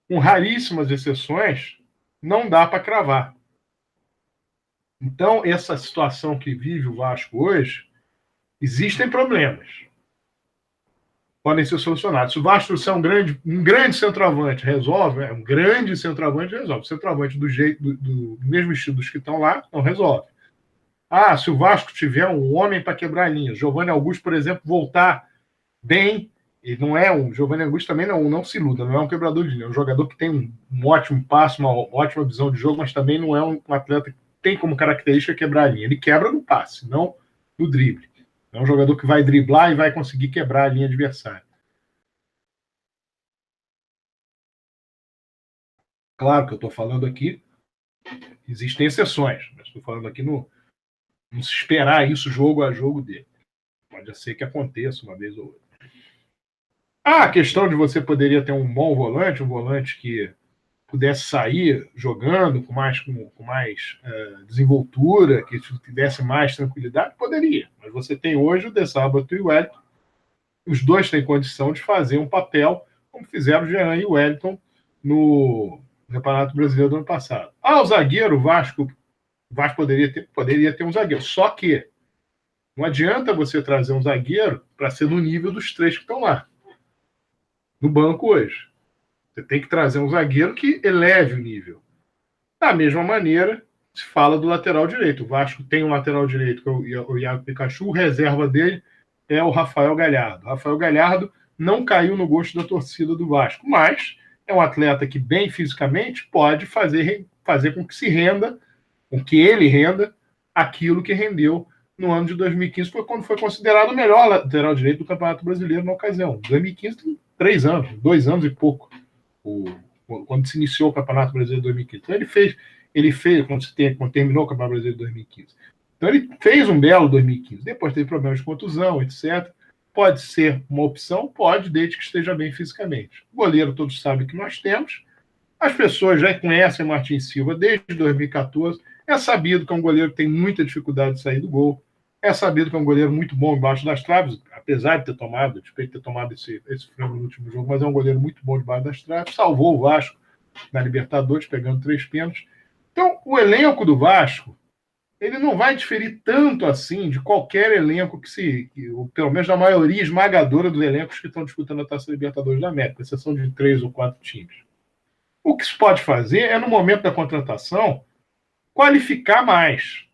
Com raríssimas exceções, não dá para cravar. Então, essa situação que vive o Vasco hoje, existem problemas. Podem ser solucionados. Se o Vasco é um grande centroavante, resolve. Um grande centroavante resolve. Centroavante do mesmo estilo dos que estão lá, não resolve. Se o Vasco tiver um homem para quebrar a linha, Giovanni Augusto, por exemplo, voltar bem, ele não é Giovanni Augusto também não se iluda, não é um quebrador de linha, é um jogador que tem um ótimo passe, uma ótima visão de jogo, mas também não é um atleta que tem como característica quebrar a linha. Ele quebra no passe, não no drible. É um jogador que vai driblar e vai conseguir quebrar a linha adversária. Claro que eu estou falando aqui, existem exceções, mas estou falando aqui não se esperar isso jogo a jogo dele. Pode ser que aconteça uma vez ou outra. A questão de você poderia ter um bom volante, um volante que pudesse sair jogando com mais desenvoltura, que tivesse mais tranquilidade, poderia. Mas você tem hoje o De Sábato e o Wellington. Os dois têm condição de fazer um papel como fizeram o Jean e o Wellington no Campeonato Brasileiro do ano passado. O zagueiro, o Vasco poderia ter um zagueiro. Só que não adianta você trazer um zagueiro para ser no nível dos 3 que estão lá no banco hoje. Você tem que trazer um zagueiro que eleve o nível. Da mesma maneira, se fala do lateral direito. O Vasco tem um lateral direito, que é o Iago Pikachu, o reserva dele é o Rafael Galhardo. O Rafael Galhardo não caiu no gosto da torcida do Vasco, mas é um atleta que, bem fisicamente, pode fazer com que se renda, com que ele renda aquilo que rendeu no ano de 2015, foi quando foi considerado o melhor lateral direito do Campeonato Brasileiro na ocasião. 2015 tem 3 anos, 2 anos e pouco, quando se iniciou o Campeonato Brasileiro de 2015. Então ele fez quando terminou o Campeonato Brasileiro de 2015. Então ele fez um belo 2015. Depois teve problemas de contusão, etc. Pode ser uma opção? Pode, desde que esteja bem fisicamente. O goleiro todos sabem que nós temos. As pessoas já conhecem Martin Silva desde 2014. É sabido que é um goleiro que tem muita dificuldade de sair do gol. É sabido que é um goleiro muito bom embaixo das traves, apesar de ter tomado esse frango no último jogo, mas é um goleiro muito bom debaixo das traves. Salvou o Vasco na Libertadores, pegando 3 pênaltis. Então, o elenco do Vasco, ele não vai diferir tanto assim de qualquer elenco ou pelo menos da maioria esmagadora dos elencos que estão disputando a Taça Libertadores da América, exceção de 3 ou 4 times. O que se pode fazer é, no momento da contratação, qualificar mais.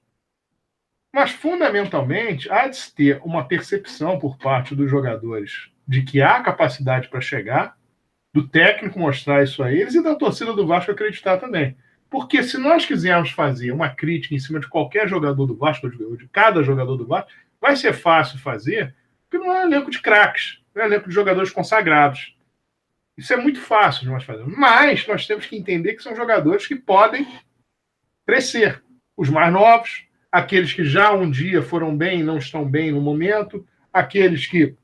Mas, fundamentalmente, há de se ter uma percepção por parte dos jogadores de que há capacidade para chegar, do técnico mostrar isso a eles e da torcida do Vasco acreditar também. Porque se nós quisermos fazer uma crítica em cima de qualquer jogador do Vasco, ou de cada jogador do Vasco, vai ser fácil fazer, porque não é um elenco de craques, não é um elenco de jogadores consagrados. Isso é muito fácil de nós fazer. Mas nós temos que entender que são jogadores que podem crescer. Os mais novos, aqueles que já um dia foram bem e não estão bem no momento, aqueles que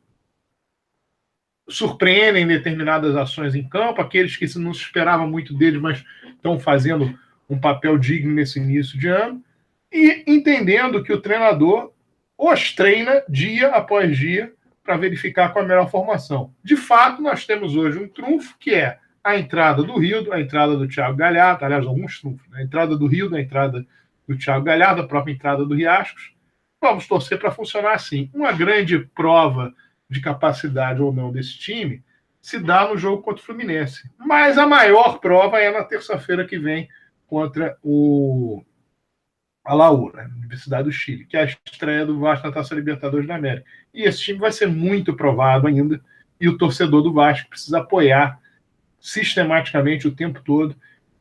surpreendem determinadas ações em campo, aqueles que não se esperava muito deles, mas estão fazendo um papel digno nesse início de ano, e entendendo que o treinador os treina dia após dia para verificar qual a melhor formação. De fato, nós temos hoje um trunfo, que é a entrada do Rildo, a entrada do Thiago Galhardo, aliás, alguns trunfos, né? A entrada do Rildo, a entrada do Thiago Galhardo, a própria entrada do Riascos. Vamos torcer para funcionar assim. Uma grande prova de capacidade ou não desse time se dá no jogo contra o Fluminense. Mas a maior prova é na terça-feira que vem contra a Laú, né, Universidade do Chile, que é a estreia do Vasco na Taça Libertadores da América. E esse time vai ser muito provado ainda, e o torcedor do Vasco precisa apoiar sistematicamente o tempo todo.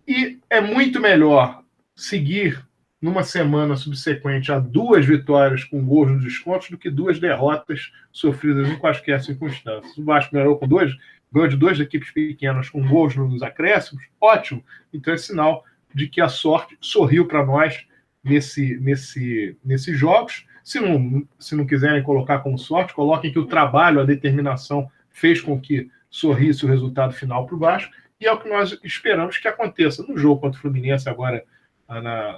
E é muito melhor seguir numa semana subsequente a 2 vitórias com gols nos descontos do que 2 derrotas sofridas em quaisquer circunstâncias. O Vasco ganhou de 2 equipes pequenas com gols nos acréscimos, ótimo. Então é sinal de que a sorte sorriu para nós nesses jogos. Se não quiserem colocar como sorte, coloquem que o trabalho, a determinação fez com que sorrisse o resultado final para o Vasco, e é o que nós esperamos que aconteça no jogo contra o Fluminense agora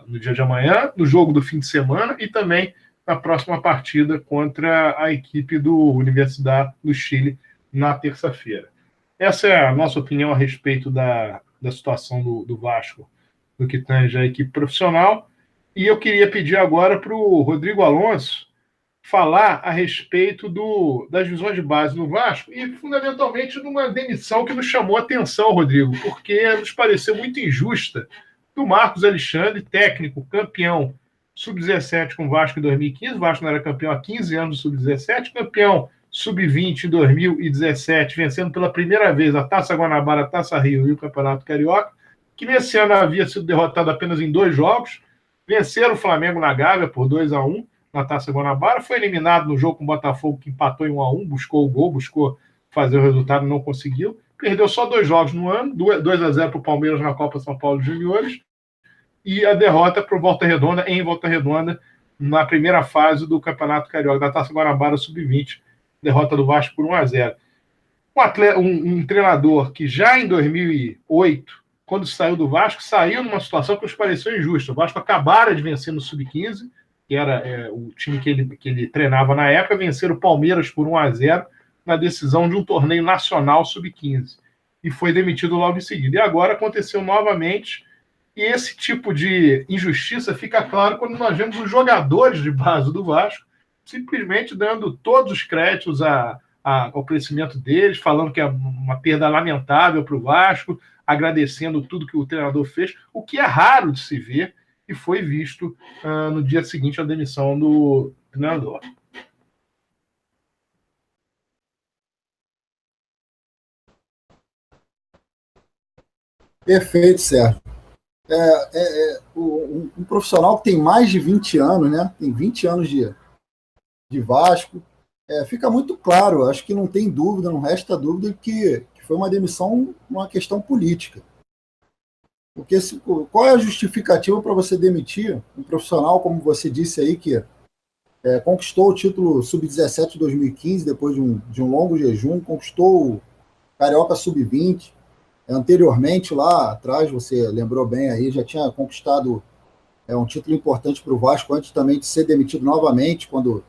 no dia de amanhã, no jogo do fim de semana e também na próxima partida contra a equipe do Universidade do Chile na terça-feira. Essa é a nossa opinião a respeito da situação do Vasco, do que tange a equipe profissional. E eu queria pedir agora para o Rodrigo Alonso falar a respeito das divisões de base no Vasco e, fundamentalmente, de uma demissão que nos chamou a atenção, Rodrigo, porque nos pareceu muito injusta, do Marcos Alexandre, técnico, campeão sub-17 com o Vasco em 2015. O Vasco não era campeão há 15 anos do sub-17, campeão sub-20 em 2017, vencendo pela primeira vez a Taça Guanabara, a Taça Rio e o Campeonato Carioca, que nesse ano havia sido derrotado apenas em 2 jogos, venceram o Flamengo na Gávea por 2-1 na Taça Guanabara, foi eliminado no jogo com o Botafogo, que empatou em 1-1, buscou o gol, buscou fazer o resultado, não conseguiu. Perdeu só 2 jogos no ano, 2-0 para o Palmeiras na Copa São Paulo Juniores, e a derrota para o Volta Redonda, em Volta Redonda, na primeira fase do Campeonato Carioca, da Taça Guanabara Sub-20, derrota do Vasco por 1-0. Um treinador que já em 2008, quando saiu do Vasco, saiu numa situação que nos pareceu injusta. O Vasco acabara de vencer no Sub-15, que era o time que ele treinava na época, vencer o Palmeiras por 1-0, na decisão de um torneio nacional sub-15. E foi demitido logo em seguida. E agora aconteceu novamente, e esse tipo de injustiça fica claro quando nós vemos os jogadores de base do Vasco simplesmente dando todos os créditos a ao crescimento deles, falando que é uma perda lamentável para o Vasco, agradecendo tudo que o treinador fez, o que é raro de se ver e foi visto no dia seguinte à demissão do treinador. Perfeito, Sérgio. Um profissional que tem mais de 20 anos, né? Tem 20 anos de Vasco. Fica muito claro, acho que não tem dúvida, não resta dúvida que foi uma demissão, uma questão política. Porque qual é a justificativa para você demitir um profissional, como você disse aí, que conquistou o título Sub-17 de 2015, depois de um longo jejum, conquistou o Carioca Sub-20, anteriormente lá atrás, você lembrou bem aí, já tinha conquistado um título importante para o Vasco antes também de ser demitido novamente, quando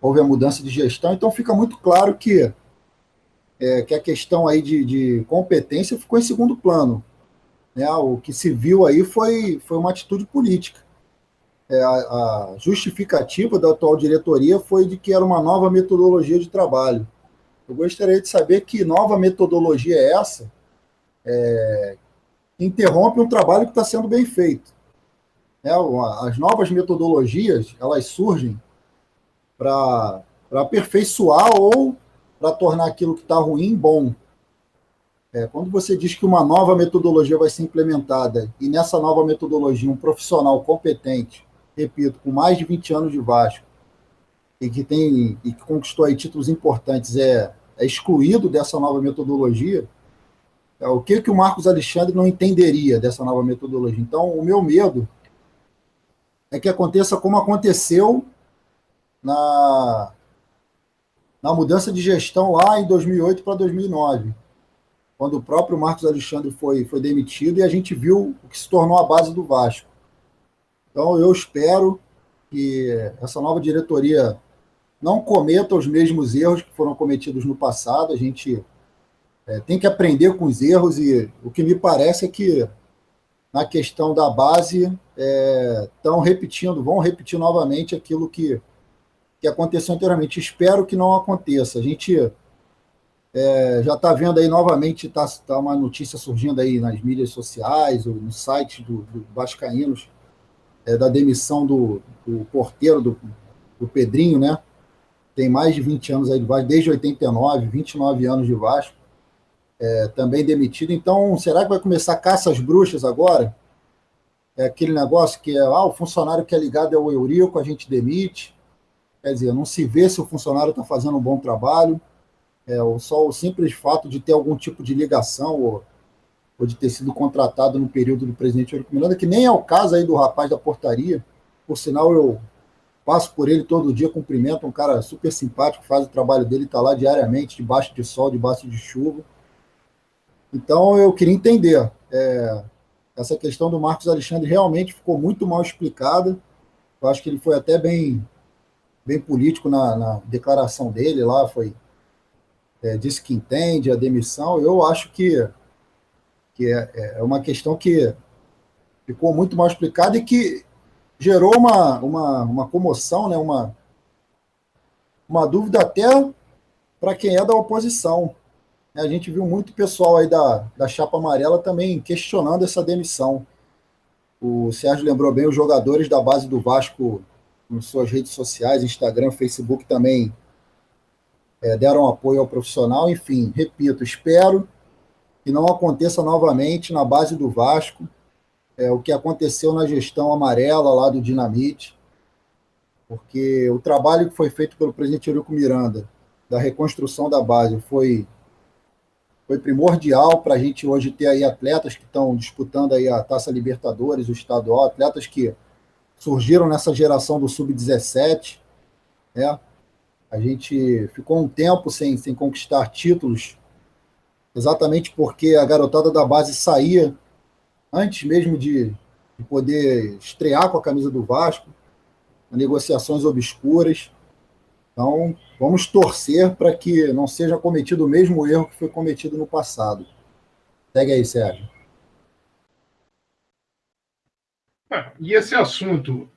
houve a mudança de gestão. Então fica muito claro que a questão aí de competência ficou em segundo plano. Né? O que se viu aí foi uma atitude política. A justificativa da atual diretoria foi de que era uma nova metodologia de trabalho. Eu gostaria de saber que nova metodologia é essa que interrompe um trabalho que está sendo bem feito. As novas metodologias, elas surgem para aperfeiçoar ou para tornar aquilo que está ruim bom. Quando você diz que uma nova metodologia vai ser implementada e nessa nova metodologia um profissional competente, repito, com mais de 20 anos de Vasco e que conquistou aí títulos importantes é excluído dessa nova metodologia, o que o Marcos Alexandre não entenderia dessa nova metodologia? Então, o meu medo é que aconteça como aconteceu na mudança de gestão lá em 2008 para 2009, quando o próprio Marcos Alexandre foi demitido e a gente viu o que se tornou a base do Vasco. Então, eu espero que essa nova diretoria não cometa os mesmos erros que foram cometidos no passado. A gente tem que aprender com os erros e o que me parece é que na questão da base vão repetir novamente aquilo que aconteceu anteriormente. Espero que não aconteça. A gente já está vendo aí novamente, tá uma notícia surgindo aí nas mídias sociais, ou no site do Vascaínos, da demissão do porteiro, do Pedrinho, né? Tem mais de 20 anos aí de Vasco, desde 89, 29 anos de Vasco, também demitido. Então, será que vai começar caça às bruxas agora? Aquele negócio que o funcionário que é ligado ao Eurico, a gente demite. Quer dizer, não se vê se o funcionário está fazendo um bom trabalho. Só o simples fato de ter algum tipo de ligação ou de ter sido contratado no período do presidente Eurico Miranda, que nem é o caso aí do rapaz da portaria. Por sinal, eu passo por ele todo dia, cumprimento, um cara super simpático, faz o trabalho dele, está lá diariamente, debaixo de sol, debaixo de chuva. Então, eu queria entender. Essa questão do Marcos Alexandre realmente ficou muito mal explicada. Eu acho que ele foi até bem político na declaração dele lá, disse que entende a demissão. Eu acho que é uma questão que ficou muito mal explicada e que gerou uma comoção, né? uma dúvida até para quem é da oposição. A gente viu muito pessoal aí da chapa amarela também questionando essa demissão. O Sérgio lembrou bem, os jogadores da base do Vasco, nas suas redes sociais, Instagram, Facebook, também deram apoio ao profissional. Enfim, repito, espero que não aconteça novamente na base do Vasco o que aconteceu na gestão amarela lá do Dinamite, porque o trabalho que foi feito pelo presidente Eurico Miranda, da reconstrução da base, foi primordial para a gente hoje ter aí atletas que estão disputando aí a Taça Libertadores, o estadual, atletas que surgiram nessa geração do Sub-17, né? A gente ficou um tempo sem conquistar títulos, exatamente porque a garotada da base saía antes mesmo de poder estrear com a camisa do Vasco, negociações obscuras. Então, vamos torcer para que não seja cometido o mesmo erro que foi cometido no passado. Segue aí, Sérgio. E esse assunto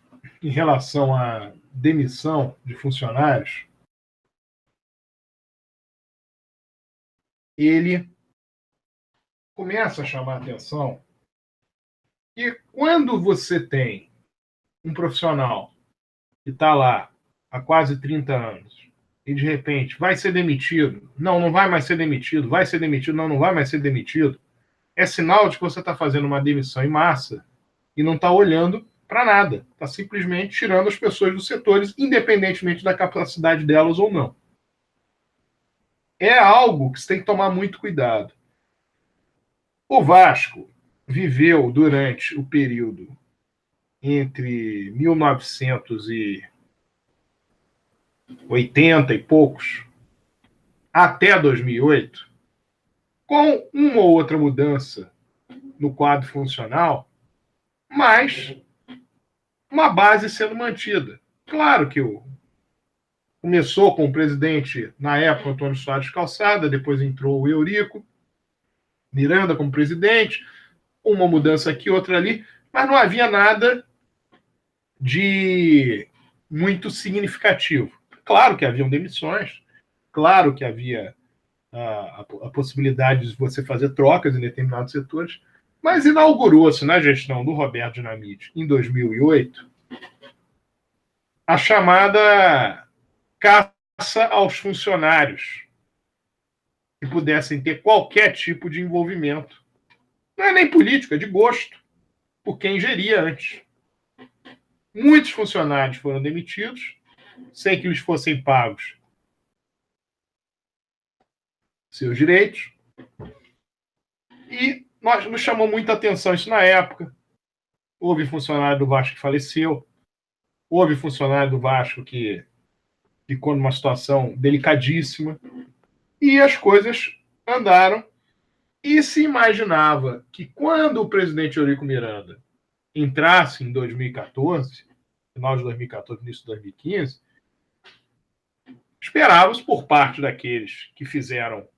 em relação à demissão de funcionários ele começa a chamar a atenção que quando você tem um profissional que está lá há quase 30 anos e, de repente, vai ser demitido, não vai mais ser demitido, vai ser demitido, não vai mais ser demitido, é sinal de que você está fazendo uma demissão em massa e não está olhando para nada. Está simplesmente tirando as pessoas dos setores, independentemente da capacidade delas ou não. É algo que você tem que tomar muito cuidado. O Vasco viveu durante o período entre 1980 e poucos até 2008, com uma ou outra mudança no quadro funcional, mas uma base sendo mantida. Claro que começou com o presidente, na época, Antônio Soares Calçada, depois entrou o Eurico Miranda como presidente, uma mudança aqui, outra ali, mas não havia nada de muito significativo. Claro que haviam demissões, claro que havia a possibilidade de você fazer trocas em determinados setores, mas inaugurou-se na gestão do Roberto Dinamite, em 2008, a chamada caça aos funcionários que pudessem ter qualquer tipo de envolvimento. Não é nem político, é de gosto, por quem geria antes. Muitos funcionários foram demitidos, sem que lhes fossem pagos seus direitos. E nos chamou muita atenção isso na época. Houve funcionário do Vasco que faleceu, houve funcionário do Vasco que ficou numa situação delicadíssima, e as coisas andaram, e se imaginava que quando o presidente Eurico Miranda entrasse em 2014, final de 2014, início de 2015, esperávamos por parte daqueles que fizeram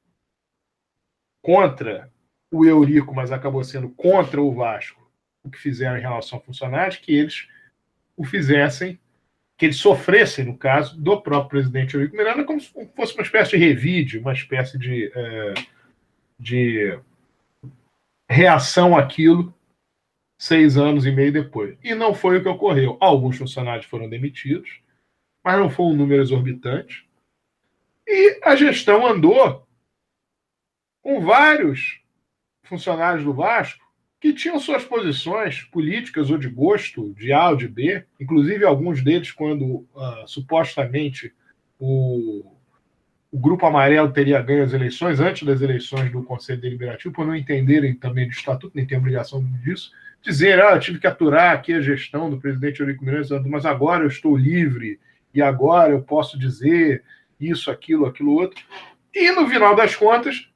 contra o Eurico, mas acabou sendo contra o Vasco, o que fizeram em relação a funcionários, que eles o fizessem, que eles sofressem, no caso, do próprio presidente Eurico Miranda, como se fosse uma espécie de revide, uma espécie de reação àquilo 6 anos e meio depois. E não foi o que ocorreu. Alguns funcionários foram demitidos, mas não foi um número exorbitante. E a gestão andou com vários funcionários do Vasco que tinham suas posições políticas ou de gosto, de A ou de B, inclusive alguns deles, quando supostamente o Grupo Amarelo teria ganho as eleições, antes das eleições do Conselho Deliberativo, por não entenderem também do Estatuto, nem ter obrigação disso, dizer, eu tive que aturar aqui a gestão do presidente Eurico Miranda, mas agora eu estou livre, e agora eu posso dizer isso, aquilo outro. E, no final das contas,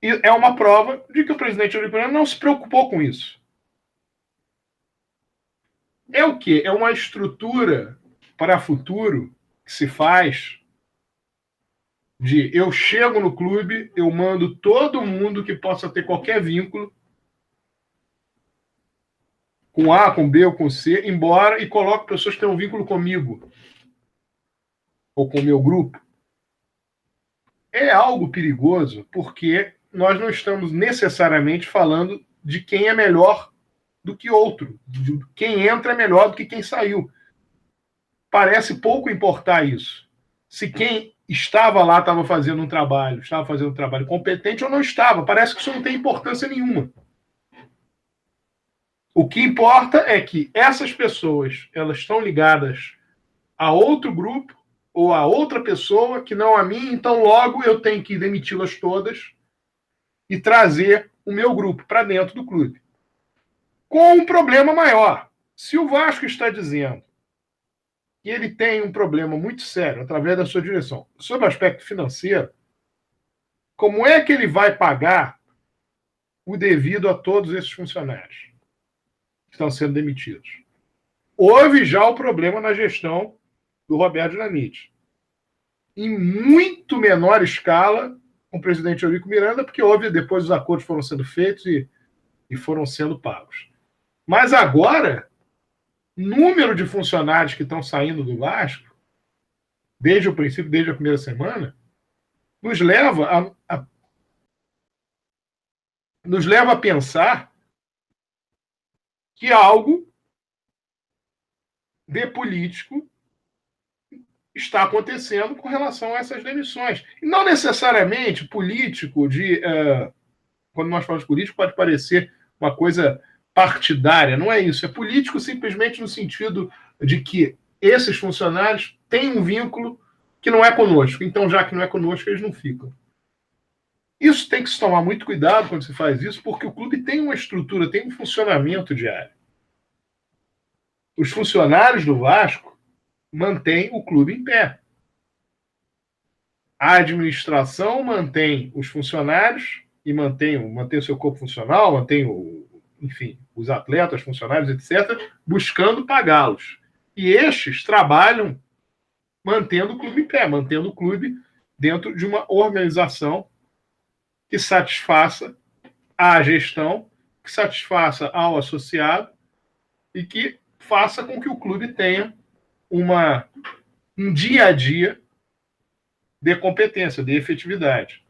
é uma prova de que o presidente Eurico Miranda não se preocupou com isso. É o quê? É uma estrutura para futuro que se faz de eu chego no clube, eu mando todo mundo que possa ter qualquer vínculo com A, com B ou com C, embora, e coloco pessoas que têm um vínculo comigo ou com o meu grupo. É algo perigoso, porque nós não estamos necessariamente falando de quem é melhor do que outro, de quem entra é melhor do que quem saiu. Parece pouco importar isso. Se quem estava lá estava fazendo um trabalho competente ou não estava, parece que isso não tem importância nenhuma. O que importa é que essas pessoas, elas estão ligadas a outro grupo ou a outra pessoa que não a mim, então logo eu tenho que demiti-las todas e trazer o meu grupo para dentro do clube. Com um problema maior. Se o Vasco está dizendo que ele tem um problema muito sério através da sua direção sobre o aspecto financeiro, como é que ele vai pagar o devido a todos esses funcionários que estão sendo demitidos? Houve já o problema na gestão do Roberto Dinamite. Em muito menor escala com o presidente Eurico Miranda, porque depois os acordos foram sendo feitos e foram sendo pagos. Mas agora, número de funcionários que estão saindo do Vasco, desde o princípio, desde a primeira semana, nos leva a pensar que algo de político está acontecendo com relação a essas demissões. E não necessariamente político quando nós falamos político, pode parecer uma coisa partidária. Não é isso. É político simplesmente no sentido de que esses funcionários têm um vínculo que não é conosco. Então, já que não é conosco, eles não ficam. Isso tem que se tomar muito cuidado quando se faz isso, porque o clube tem uma estrutura, tem um funcionamento diário. Os funcionários do Vasco mantém o clube em pé. A administração mantém os funcionários e mantém o seu corpo funcional, mantém enfim, os atletas, funcionários, etc., buscando pagá-los. E estes trabalham mantendo o clube em pé, mantendo o clube dentro de uma organização que satisfaça a gestão, que satisfaça ao associado e que faça com que o clube tenha um dia a dia de competência, de efetividade.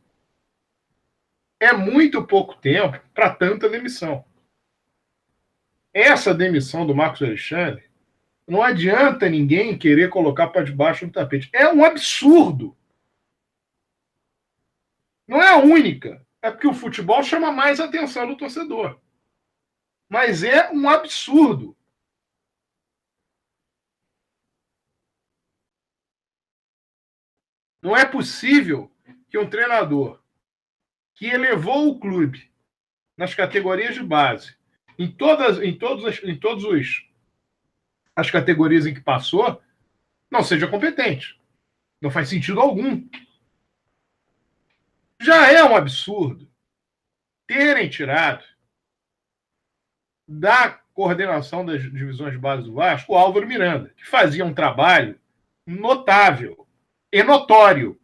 É muito pouco tempo para tanta demissão. Essa demissão do Marcos Alexandre, não adianta ninguém querer colocar para debaixo do tapete. É um absurdo. Não é a única. É porque o futebol chama mais a atenção do torcedor. Mas é um absurdo. Não é possível que um treinador que elevou o clube nas categorias de base, em todas as categorias em que passou, não seja competente. Não faz sentido algum. Já é um absurdo terem tirado da coordenação das divisões de base do Vasco o Álvaro Miranda, que fazia um trabalho notável e notório.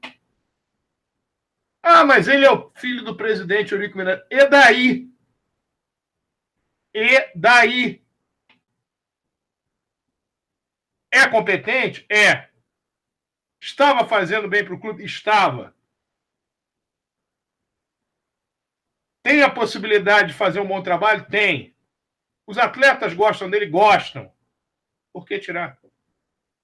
Ah, mas ele é o filho do presidente Eurico Miranda. E daí? E daí? É competente? É. Estava fazendo bem para o clube? Estava. Tem a possibilidade de fazer um bom trabalho? Tem. Os atletas gostam dele? Gostam. Por que tirar?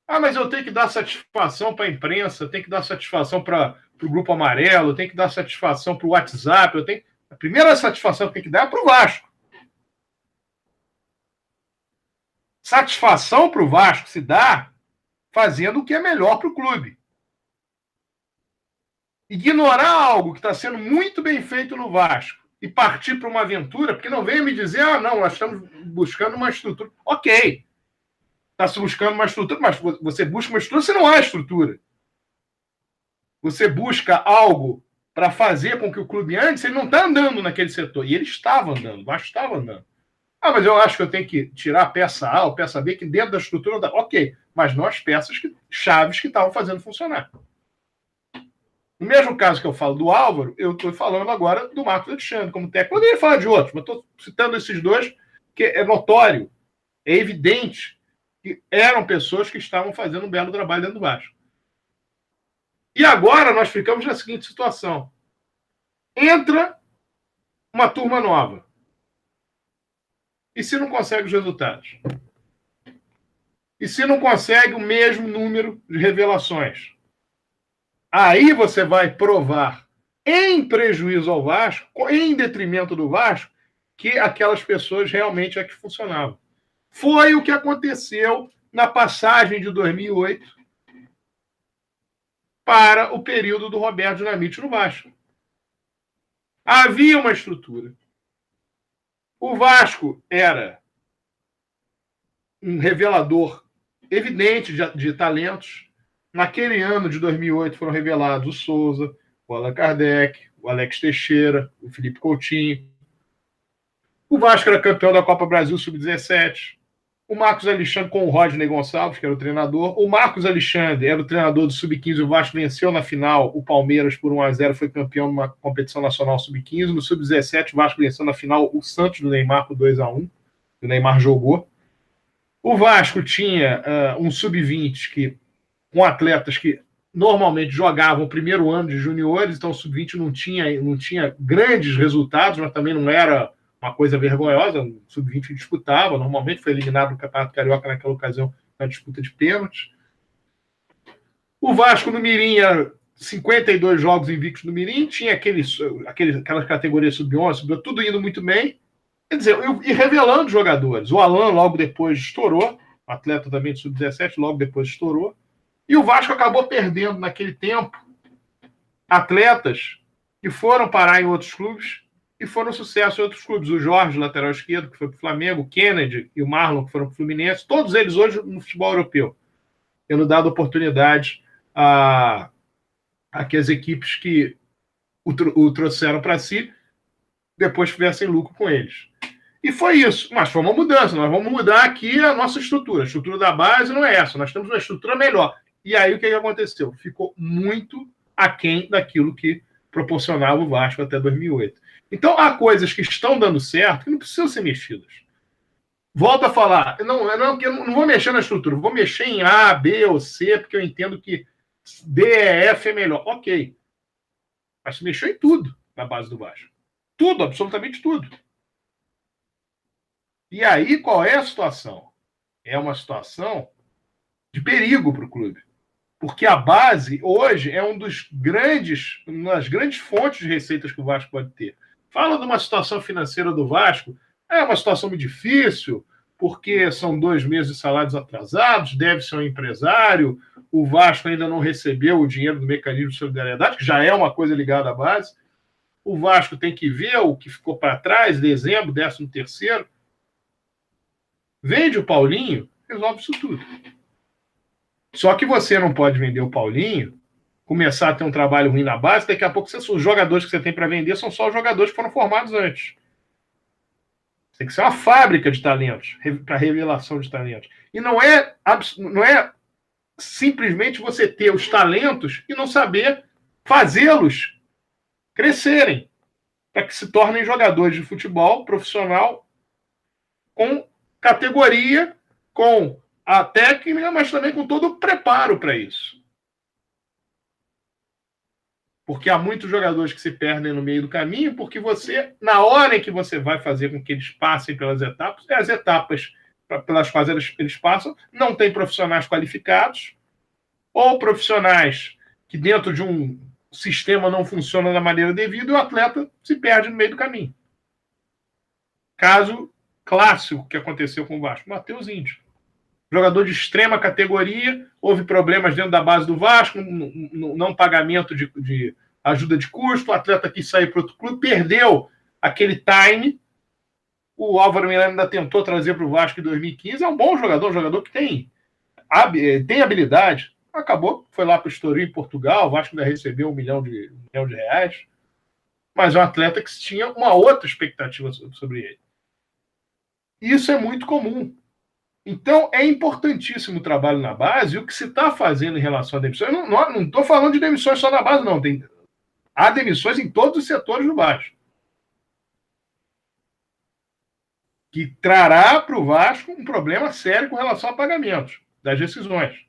Ah, mas eu tenho que dar satisfação para a imprensa, tenho que dar satisfação para o Grupo Amarelo, tenho que dar satisfação para o WhatsApp. A primeira satisfação que tem que dar é para o Vasco. Satisfação para o Vasco se dá fazendo o que é melhor para o clube. Ignorar algo que está sendo muito bem feito no Vasco e partir para uma aventura, porque não venha me dizer, não, nós estamos buscando uma estrutura. Ok. Está se buscando uma estrutura, mas você busca uma estrutura, você não há estrutura. Você busca algo para fazer com que o clube antes, ele não está andando naquele setor. E ele estava andando, o Vasco estava andando. Ah, mas eu acho que eu tenho que tirar a peça A ou a peça B, que dentro da estrutura não dá. Ok, mas não as peças chaves que estavam fazendo funcionar. No mesmo caso que eu falo do Álvaro, eu estou falando agora do Marcos Alexandre como técnico. Poderia falar de outros, mas estou citando esses dois, que é notório, é evidente que eram pessoas que estavam fazendo um belo trabalho dentro do Vasco. E agora nós ficamos na seguinte situação. Entra uma turma nova. E se não consegue os resultados? E se não consegue o mesmo número de revelações? Aí você vai provar, em prejuízo ao Vasco, em detrimento do Vasco, que aquelas pessoas realmente é que funcionavam. Foi o que aconteceu na passagem de 2008 para o período do Roberto Dinamite no Vasco. Havia uma estrutura. O Vasco era um revelador evidente de talentos. Naquele ano de 2008 foram revelados o Souza, o Allan Kardec, o Alex Teixeira, o Felipe Coutinho. O Vasco era campeão da Copa Brasil Sub-17. O Marcos Alexandre com o Rodney Gonçalves, que era o treinador. O Marcos Alexandre era o treinador do Sub-15. O Vasco venceu na final o Palmeiras por 1-0, foi campeão numa competição nacional Sub-15. No Sub-17, o Vasco venceu na final o Santos do Neymar por 2-1. O Neymar jogou. O Vasco tinha um Sub-20 com atletas que normalmente jogavam o primeiro ano de juniores, então o sub-20 não tinha grandes resultados, mas também não era uma coisa vergonhosa. O sub-20 disputava, normalmente foi eliminado no Campeonato Carioca naquela ocasião na disputa de pênaltis. O Vasco no Mirim era 52 jogos invictos no Mirim, tinha aquelas categorias sub-11, tudo indo muito bem. Quer dizer, e revelando jogadores. O Alan logo depois estourou, atleta também de sub-17, logo depois estourou. E o Vasco acabou perdendo naquele tempo atletas que foram parar em outros clubes e foram sucesso em outros clubes. O Jorge, lateral esquerdo, que foi para o Flamengo, o Kennedy e o Marlon, que foram para o Fluminense, todos eles hoje no futebol europeu, tendo dado oportunidade a que as equipes que o trouxeram para si depois tivessem lucro com eles. E foi isso. Mas foi uma mudança. Nós vamos mudar aqui a nossa estrutura. A estrutura da base não é essa. Nós temos uma estrutura melhor. E aí o que aconteceu? Ficou muito aquém daquilo que proporcionava o Vasco até 2008. Então, há coisas que estão dando certo que não precisam ser mexidas. Volto a falar, eu não vou mexer na estrutura, vou mexer em A, B ou C, porque eu entendo que D, E, F é melhor. Ok. Mas se mexeu em tudo na base do Vasco. Tudo, absolutamente tudo. E aí, qual é a situação? É uma situação de perigo para o clube. Porque a base, hoje, é uma das grandes fontes de receitas que o Vasco pode ter. Fala de uma situação financeira do Vasco, é uma situação muito difícil, porque são 2 meses de salários atrasados, deve ser um empresário, o Vasco ainda não recebeu o dinheiro do mecanismo de solidariedade, que já é uma coisa ligada à base. O Vasco tem que ver o que ficou para trás, dezembro, 13º. Vende o Paulinho, resolve isso tudo. Só que você não pode vender o Paulinho, começar a ter um trabalho ruim na base, daqui a pouco os jogadores que você tem para vender são só os jogadores que foram formados antes. Tem que ser uma fábrica de talentos, para revelação de talentos. E não é simplesmente você ter os talentos e não saber fazê-los crescerem, para que se tornem jogadores de futebol profissional com categoria, com a técnica, mas também com todo o preparo para isso. Porque há muitos jogadores que se perdem no meio do caminho, porque você, na hora em que você vai fazer com que eles passem pelas etapas, as etapas pelas quais eles passam, não tem profissionais qualificados, ou profissionais que dentro de um sistema não funcionam da maneira devida, e o atleta se perde no meio do caminho. Caso clássico que aconteceu com o Vasco, Matheus Índio. Jogador de extrema categoria, houve problemas dentro da base do Vasco, não pagamento de ajuda de custo, o atleta quis sair para outro clube, perdeu aquele time. O Álvaro Miranda ainda tentou trazer para o Vasco em 2015, é um bom jogador, um jogador que tem habilidade. Acabou, foi lá para o Estoril, em Portugal, o Vasco ainda recebeu 1 milhão de reais, mas é um atleta que tinha uma outra expectativa sobre ele. Isso é muito comum. Então, é importantíssimo o trabalho na base e o que se está fazendo em relação a demissões. Eu não estou falando de demissões só na base, não. Há demissões em todos os setores do Vasco. Que trará para o Vasco um problema sério com relação a pagamentos das decisões.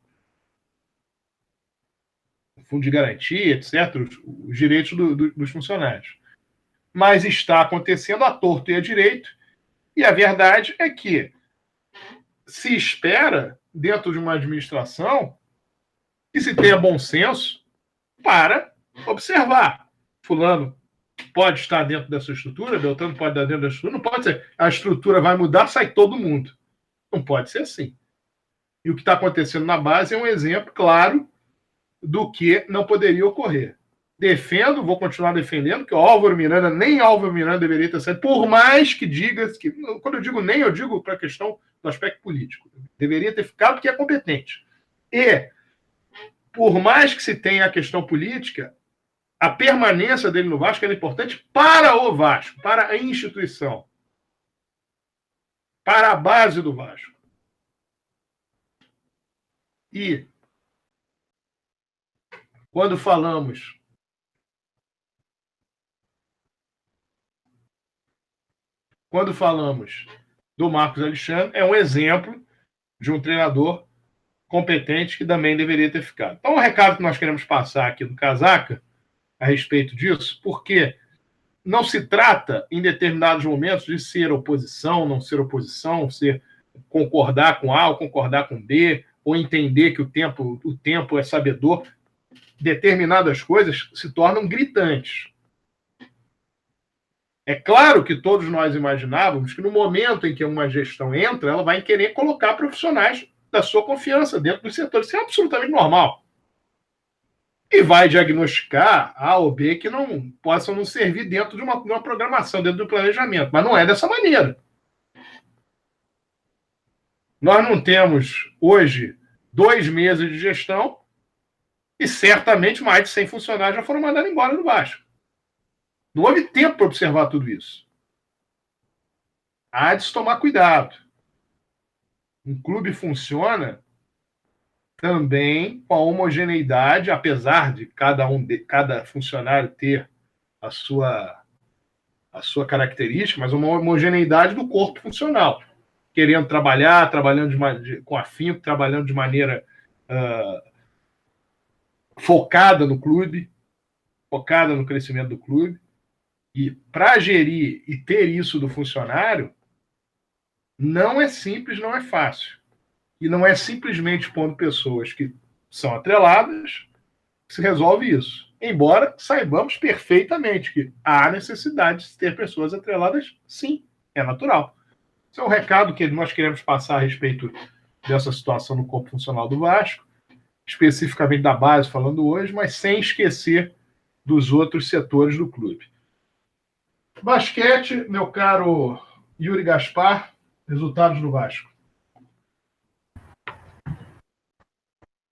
O fundo de garantia, etc., os direitos dos funcionários. Mas está acontecendo à torto e à direito, e a verdade é que se espera, dentro de uma administração, que se tenha bom senso para observar. Fulano pode estar dentro dessa estrutura, Beltrano pode estar dentro da estrutura, não pode ser. A estrutura vai mudar, sai todo mundo. Não pode ser assim. E o que está acontecendo na base é um exemplo claro do que não poderia ocorrer. Defendo, vou continuar defendendo, que o Álvaro Miranda, nem Álvaro Miranda deveria ter saído, por mais que diga, quando eu digo nem, eu digo para a questão do aspecto político. Deveria ter ficado porque é competente. E, por mais que se tenha a questão política, a permanência dele no Vasco era importante para o Vasco, para a instituição, para a base do Vasco. E, quando falamos do Marcos Alexandre, é um exemplo de um treinador competente que também deveria ter ficado. Então, o recado que nós queremos passar aqui do Casaca a respeito disso, porque não se trata, em determinados momentos, de ser oposição, não ser oposição, ser concordar com A ou concordar com B, ou entender que o tempo é sabedor. Determinadas coisas se tornam gritantes. É claro que todos nós imaginávamos que no momento em que uma gestão entra, ela vai querer colocar profissionais da sua confiança dentro dos setores. Isso é absolutamente normal. E vai diagnosticar A ou B que não possam não servir dentro de uma programação, dentro do planejamento. Mas não é dessa maneira. Nós não temos, hoje, 2 meses de gestão e certamente mais de 100 funcionários já foram mandados embora do Vasco. Não houve tempo para observar tudo isso. Há de se tomar cuidado. Um clube funciona também com a homogeneidade, apesar de cada funcionário ter a sua característica, mas uma homogeneidade do corpo funcional. Querendo trabalhar, trabalhando com afinco, trabalhando de maneira focada no clube, focada no crescimento do clube. E para gerir e ter isso do funcionário, não é simples, não é fácil. E não é simplesmente pondo pessoas que são atreladas que se resolve isso. Embora saibamos perfeitamente que há necessidade de ter pessoas atreladas, sim, é natural. Esse é o recado que nós queremos passar a respeito dessa situação no corpo funcional do Vasco, especificamente da base, falando hoje, mas sem esquecer dos outros setores do clube. Basquete, meu caro Yuri Gaspar, resultados do Vasco.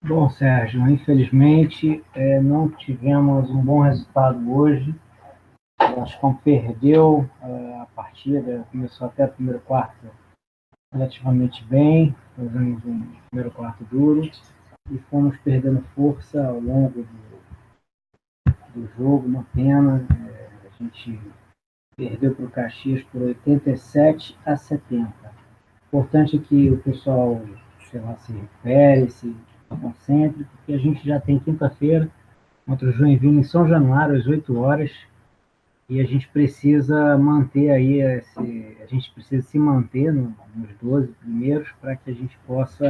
Bom, Sérgio, infelizmente não tivemos um bom resultado hoje. O Vasco perdeu a partida, começou até o primeiro quarto relativamente bem, fazemos um primeiro quarto duro e fomos perdendo força ao longo do jogo, uma pena. A gente perdeu para o Caxias por 87-70. Importante que o pessoal, se recupere, se concentre, porque a gente já tem quinta-feira contra o Joinville em São Januário, às 8 horas, e a gente precisa manter aí, a gente precisa se manter nos 12 primeiros para que a gente possa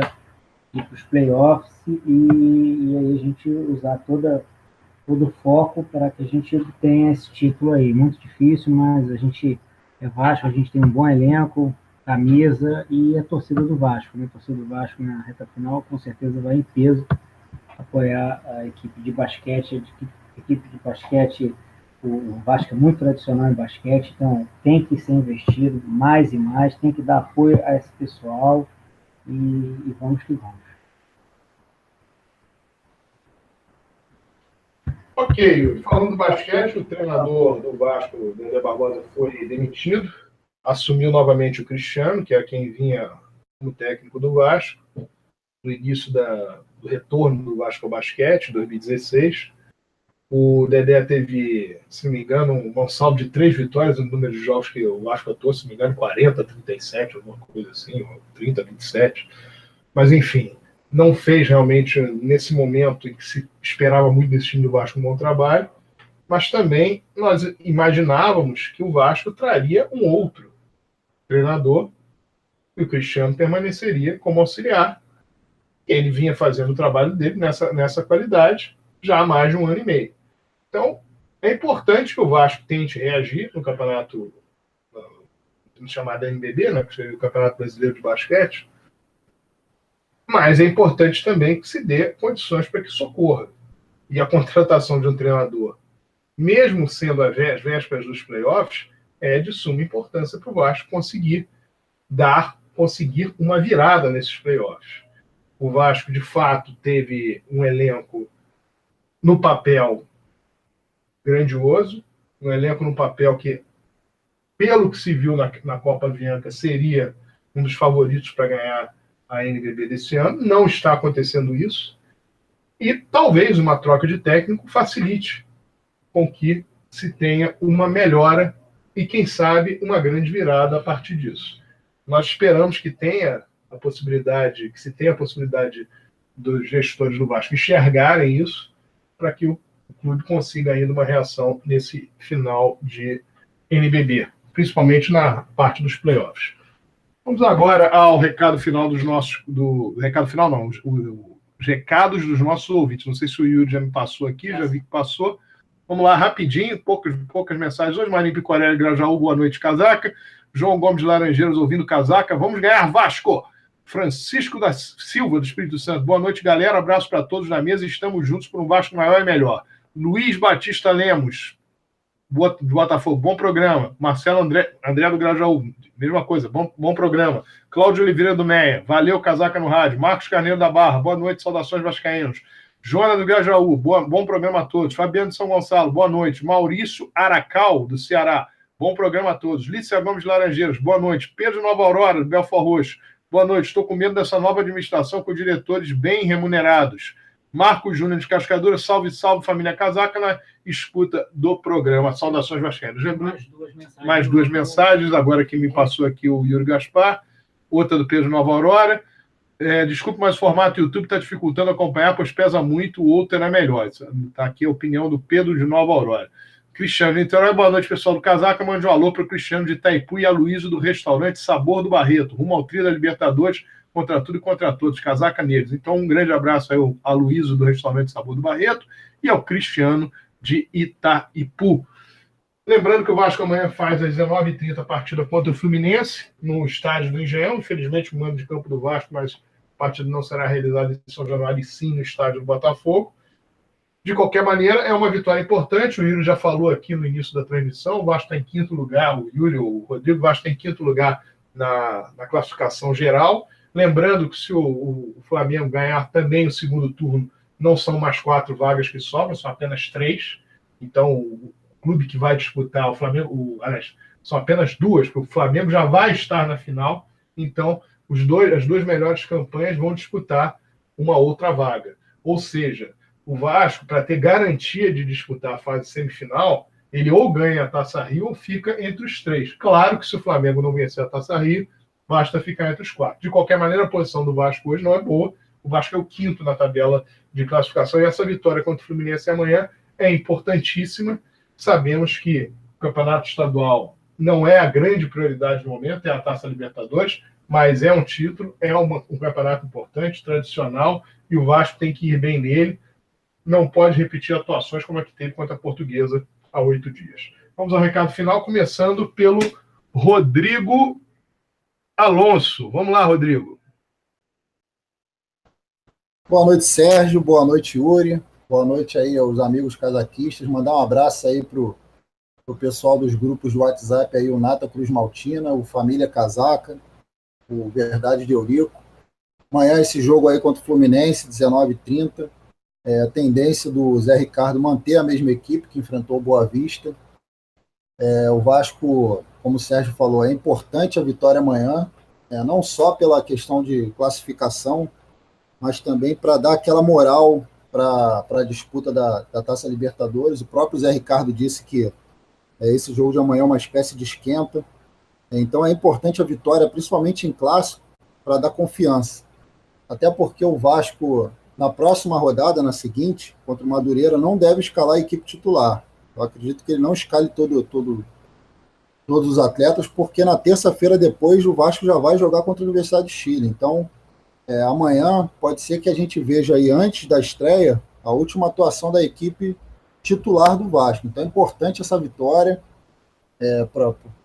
ir para os playoffs e aí a gente usar todo o foco para que a gente obtenha esse título aí. Muito difícil, mas a gente é Vasco, a gente tem um bom elenco, camisa e a torcida do Vasco. A torcida do Vasco na reta final com certeza vai em peso apoiar a equipe de basquete. A equipe de basquete, o Vasco é muito tradicional em basquete, então tem que ser investido mais e mais, tem que dar apoio a esse pessoal e vamos que vamos. Ok, falando do basquete, o treinador do Vasco, Dedé Barbosa, foi demitido, assumiu novamente o Cristiano, que é quem vinha como técnico do Vasco, no início do retorno do Vasco ao basquete, em 2016. O Dedé teve, se não me engano, um saldo de 3 vitórias no número de jogos que o Vasco atuou, se não me engano, 40-37, alguma coisa assim, ou 30-27. Mas, enfim, não fez realmente, nesse momento em que se esperava muito desse time do Vasco, um bom trabalho, mas também nós imaginávamos que o Vasco traria um outro treinador e o Cristiano permaneceria como auxiliar. Ele vinha fazendo o trabalho dele nessa qualidade já há mais de 1 ano e meio. Então, é importante que o Vasco tente reagir no campeonato chamado NBB, né, que seria o Campeonato Brasileiro de Basquete, mas é importante também que se dê condições para que socorra. E a contratação de um treinador, mesmo sendo às vésperas dos playoffs, é de suma importância para o Vasco conseguir uma virada nesses playoffs. O Vasco, de fato, teve um elenco no papel grandioso, um elenco no papel que, pelo que se viu na Copa Avianca, seria um dos favoritos para ganhar a NBB desse ano. Não está acontecendo isso. E talvez uma troca de técnico facilite com que se tenha uma melhora e, quem sabe, uma grande virada a partir disso. Nós esperamos que se tenha a possibilidade dos gestores do Vasco enxergarem isso para que o clube consiga ainda uma reação nesse final de NBB, principalmente na parte dos playoffs. Vamos agora ao recado final dos nossos... recado final não, os recados dos nossos ouvintes. Não sei se o Yuri já me passou aqui, já vi que passou. Vamos lá, rapidinho, poucas mensagens hoje. Marinho Picorelli, Grajaú, boa noite, Casaca. João Gomes de Laranjeiras, ouvindo Casaca. Vamos ganhar, Vasco! Francisco da Silva, do Espírito Santo. Boa noite, galera. Abraço para todos na mesa. Estamos juntos por um Vasco maior e melhor. Luiz Batista Lemos, do Botafogo. Bom programa. Marcelo André do Grajaú. Mesma coisa. Bom programa. Cláudio Oliveira do Meia. Valeu, Casaca no rádio. Marcos Carneiro da Barra. Boa noite. Saudações vascaínos. Joana do Grajaú. Bom programa a todos. Fabiano de São Gonçalo. Boa noite. Maurício Aracal, do Ceará. Bom programa a todos. Lícia Gomes de Laranjeiras. Boa noite. Pedro Nova Aurora, do Belfort Roxo. Boa noite, estou com medo dessa nova administração com diretores bem remunerados. Marcos Júnior de Cascadura, salve, família Casaca, na escuta do programa. Saudações vascaínas. Mais duas mensagens, agora que me passou aqui o Yuri Gaspar, outra do Pedro Nova Aurora. Desculpe, mas o formato do YouTube está dificultando acompanhar, pois pesa muito, o outro era melhor. Está aqui a opinião do Pedro de Nova Aurora. Cristiano de Niterói, boa noite, pessoal do Casaca. Mande um alô para o Cristiano de Itaipu e a Luísa do restaurante Sabor do Barreto, rumo ao trio da Libertadores, contra tudo e contra todos, Casaca neles. Então, um grande abraço aí ao Luísa do restaurante Sabor do Barreto e ao Cristiano de Itaipu. Lembrando que o Vasco amanhã faz às 19h30 a partida contra o Fluminense, no estádio do Engenhão. Infelizmente, o mando de campo do Vasco, mas a partida não será realizada em São Januário, e sim no estádio do Botafogo. De qualquer maneira, é uma vitória importante. O Yuri já falou aqui no início da transmissão. O Vasco está em quinto lugar. O Yuri, o Rodrigo, o Vasco está em quinto lugar na classificação geral. Lembrando que se o Flamengo ganhar também o segundo turno, não são mais 4 vagas que sobram, são apenas 3. Então, o clube que vai disputar, o Flamengo, são apenas 2, porque o Flamengo já vai estar na final. Então, as duas melhores campanhas vão disputar uma outra vaga. Ou seja, o Vasco, para ter garantia de disputar a fase semifinal, ele ou ganha a Taça Rio ou fica entre os 3. Claro que se o Flamengo não vencer a Taça Rio, basta ficar entre os 4. De qualquer maneira, a posição do Vasco hoje não é boa. O Vasco é o 5º na tabela de classificação e essa vitória contra o Fluminense amanhã é importantíssima. Sabemos que o campeonato estadual não é a grande prioridade no momento, é a Taça Libertadores, mas é um título, é um campeonato importante, tradicional, e o Vasco tem que ir bem nele. Não pode repetir atuações como a que teve contra a Portuguesa há 8 dias. Vamos ao recado final, começando pelo Rodrigo Alonso. Vamos lá, Rodrigo. Boa noite, Sérgio. Boa noite, Yuri. Boa noite aí aos amigos casaquistas. Mandar um abraço aí pro pessoal dos grupos do WhatsApp aí, o Nata Cruz Maltina, o Família Casaca, o Verdade de Eurico. Amanhã esse jogo aí contra o Fluminense, 19h30. A tendência do Zé Ricardo manter a mesma equipe que enfrentou o Boa Vista. O Vasco, como o Sérgio falou, é importante a vitória amanhã, não só pela questão de classificação, mas também para dar aquela moral para a disputa da Taça Libertadores. O próprio Zé Ricardo disse que esse jogo de amanhã é uma espécie de esquenta. Então é importante a vitória, principalmente em clássico, para dar confiança. Até porque o Vasco, na próxima rodada, na seguinte, contra o Madureira, não deve escalar a equipe titular. Eu acredito que ele não escale todos os atletas, porque na terça-feira depois o Vasco já vai jogar contra a Universidade de Chile. Então, amanhã pode ser que a gente veja aí, antes da estreia, a última atuação da equipe titular do Vasco. Então é importante essa vitória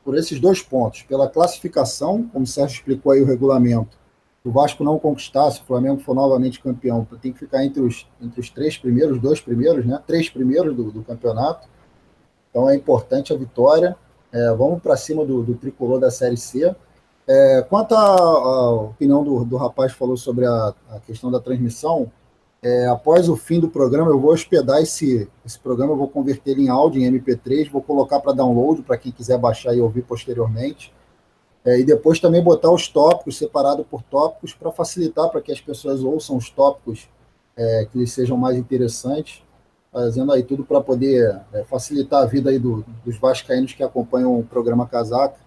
por esses 2 pontos. Pela classificação, como o Sérgio explicou aí o regulamento, se o Vasco não conquistar, se o Flamengo for novamente campeão, tem que ficar entre os 3 primeiros, 2 primeiros, né? 3 primeiros do campeonato. Então é importante a vitória. Vamos para cima do tricolor da Série C. Quanto à opinião do rapaz que falou sobre a questão da transmissão, após o fim do programa, eu vou hospedar esse programa, eu vou converter ele em áudio, em MP3, vou colocar para download, para quem quiser baixar e ouvir posteriormente. E depois também botar os tópicos, separado por tópicos, para facilitar, para que as pessoas ouçam os tópicos que lhes sejam mais interessantes, fazendo aí tudo para poder facilitar a vida aí dos vascaínos que acompanham o programa Casaca.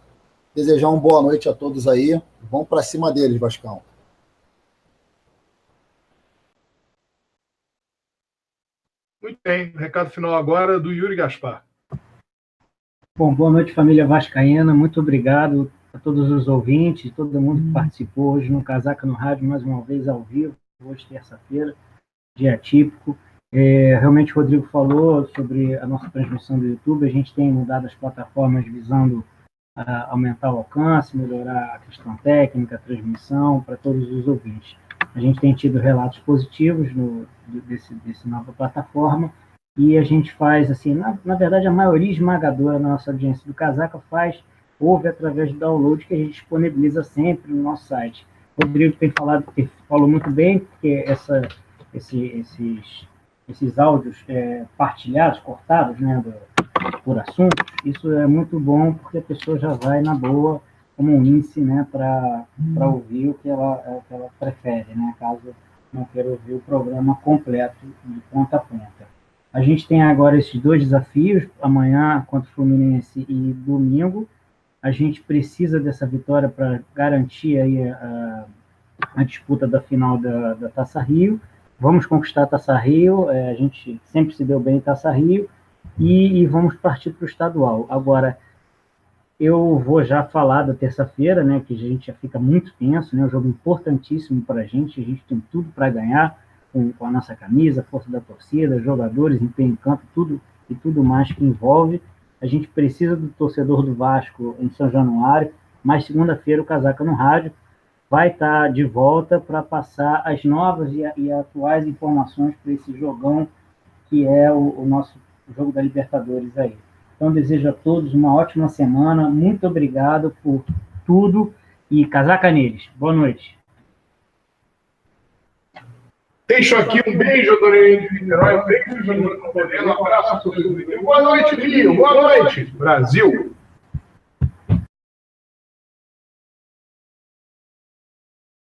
Desejar uma boa noite a todos aí. Vamos para cima deles, Vascão. Muito bem. Recado final agora do Yuri Gaspar. Bom, boa noite, família vascaína. Muito obrigado a todos os ouvintes, todo mundo que participou hoje no Casaca no Rádio, mais uma vez ao vivo, hoje terça-feira, dia típico. Realmente o Rodrigo falou sobre a nossa transmissão do YouTube. A gente tem mudado as plataformas visando aumentar o alcance, melhorar a questão técnica, a transmissão para todos os ouvintes. A gente tem tido relatos positivos desse nova plataforma e a gente faz, assim, na verdade, a maioria esmagadora da nossa audiência do Casaca ouve através do download que a gente disponibiliza sempre no nosso site. O Rodrigo falou muito bem, porque esses áudios partilhados, cortados, né, por assuntos, isso é muito bom, porque a pessoa já vai na boa, como um índice, né, para ouvir o que ela prefere, né, caso não queira ouvir o programa completo, de ponta a ponta. A gente tem agora esses 2 desafios, amanhã contra o Fluminense e domingo. A gente precisa dessa vitória para garantir aí a disputa da final da Taça Rio. Vamos conquistar a Taça Rio, a gente sempre se deu bem em Taça Rio, e vamos partir para o estadual. Agora, eu vou já falar da terça-feira, né, que a gente já fica muito tenso, né, um jogo importantíssimo para a gente tem tudo para ganhar, com a nossa camisa, força da torcida, jogadores, empenho em campo, tudo e tudo mais que envolve. A gente precisa do torcedor do Vasco em São Januário, mas segunda-feira o Casaca no Rádio vai estar de volta para passar as novas e atuais informações para esse jogão que é o nosso jogo da Libertadores aí. Então, desejo a todos uma ótima semana, muito obrigado por tudo e casaca neles. Boa noite. Deixo aqui um beijo, adorei de Niterói, um beijo, um abraço a todos. Boa noite, Rio. Boa noite, Brasil.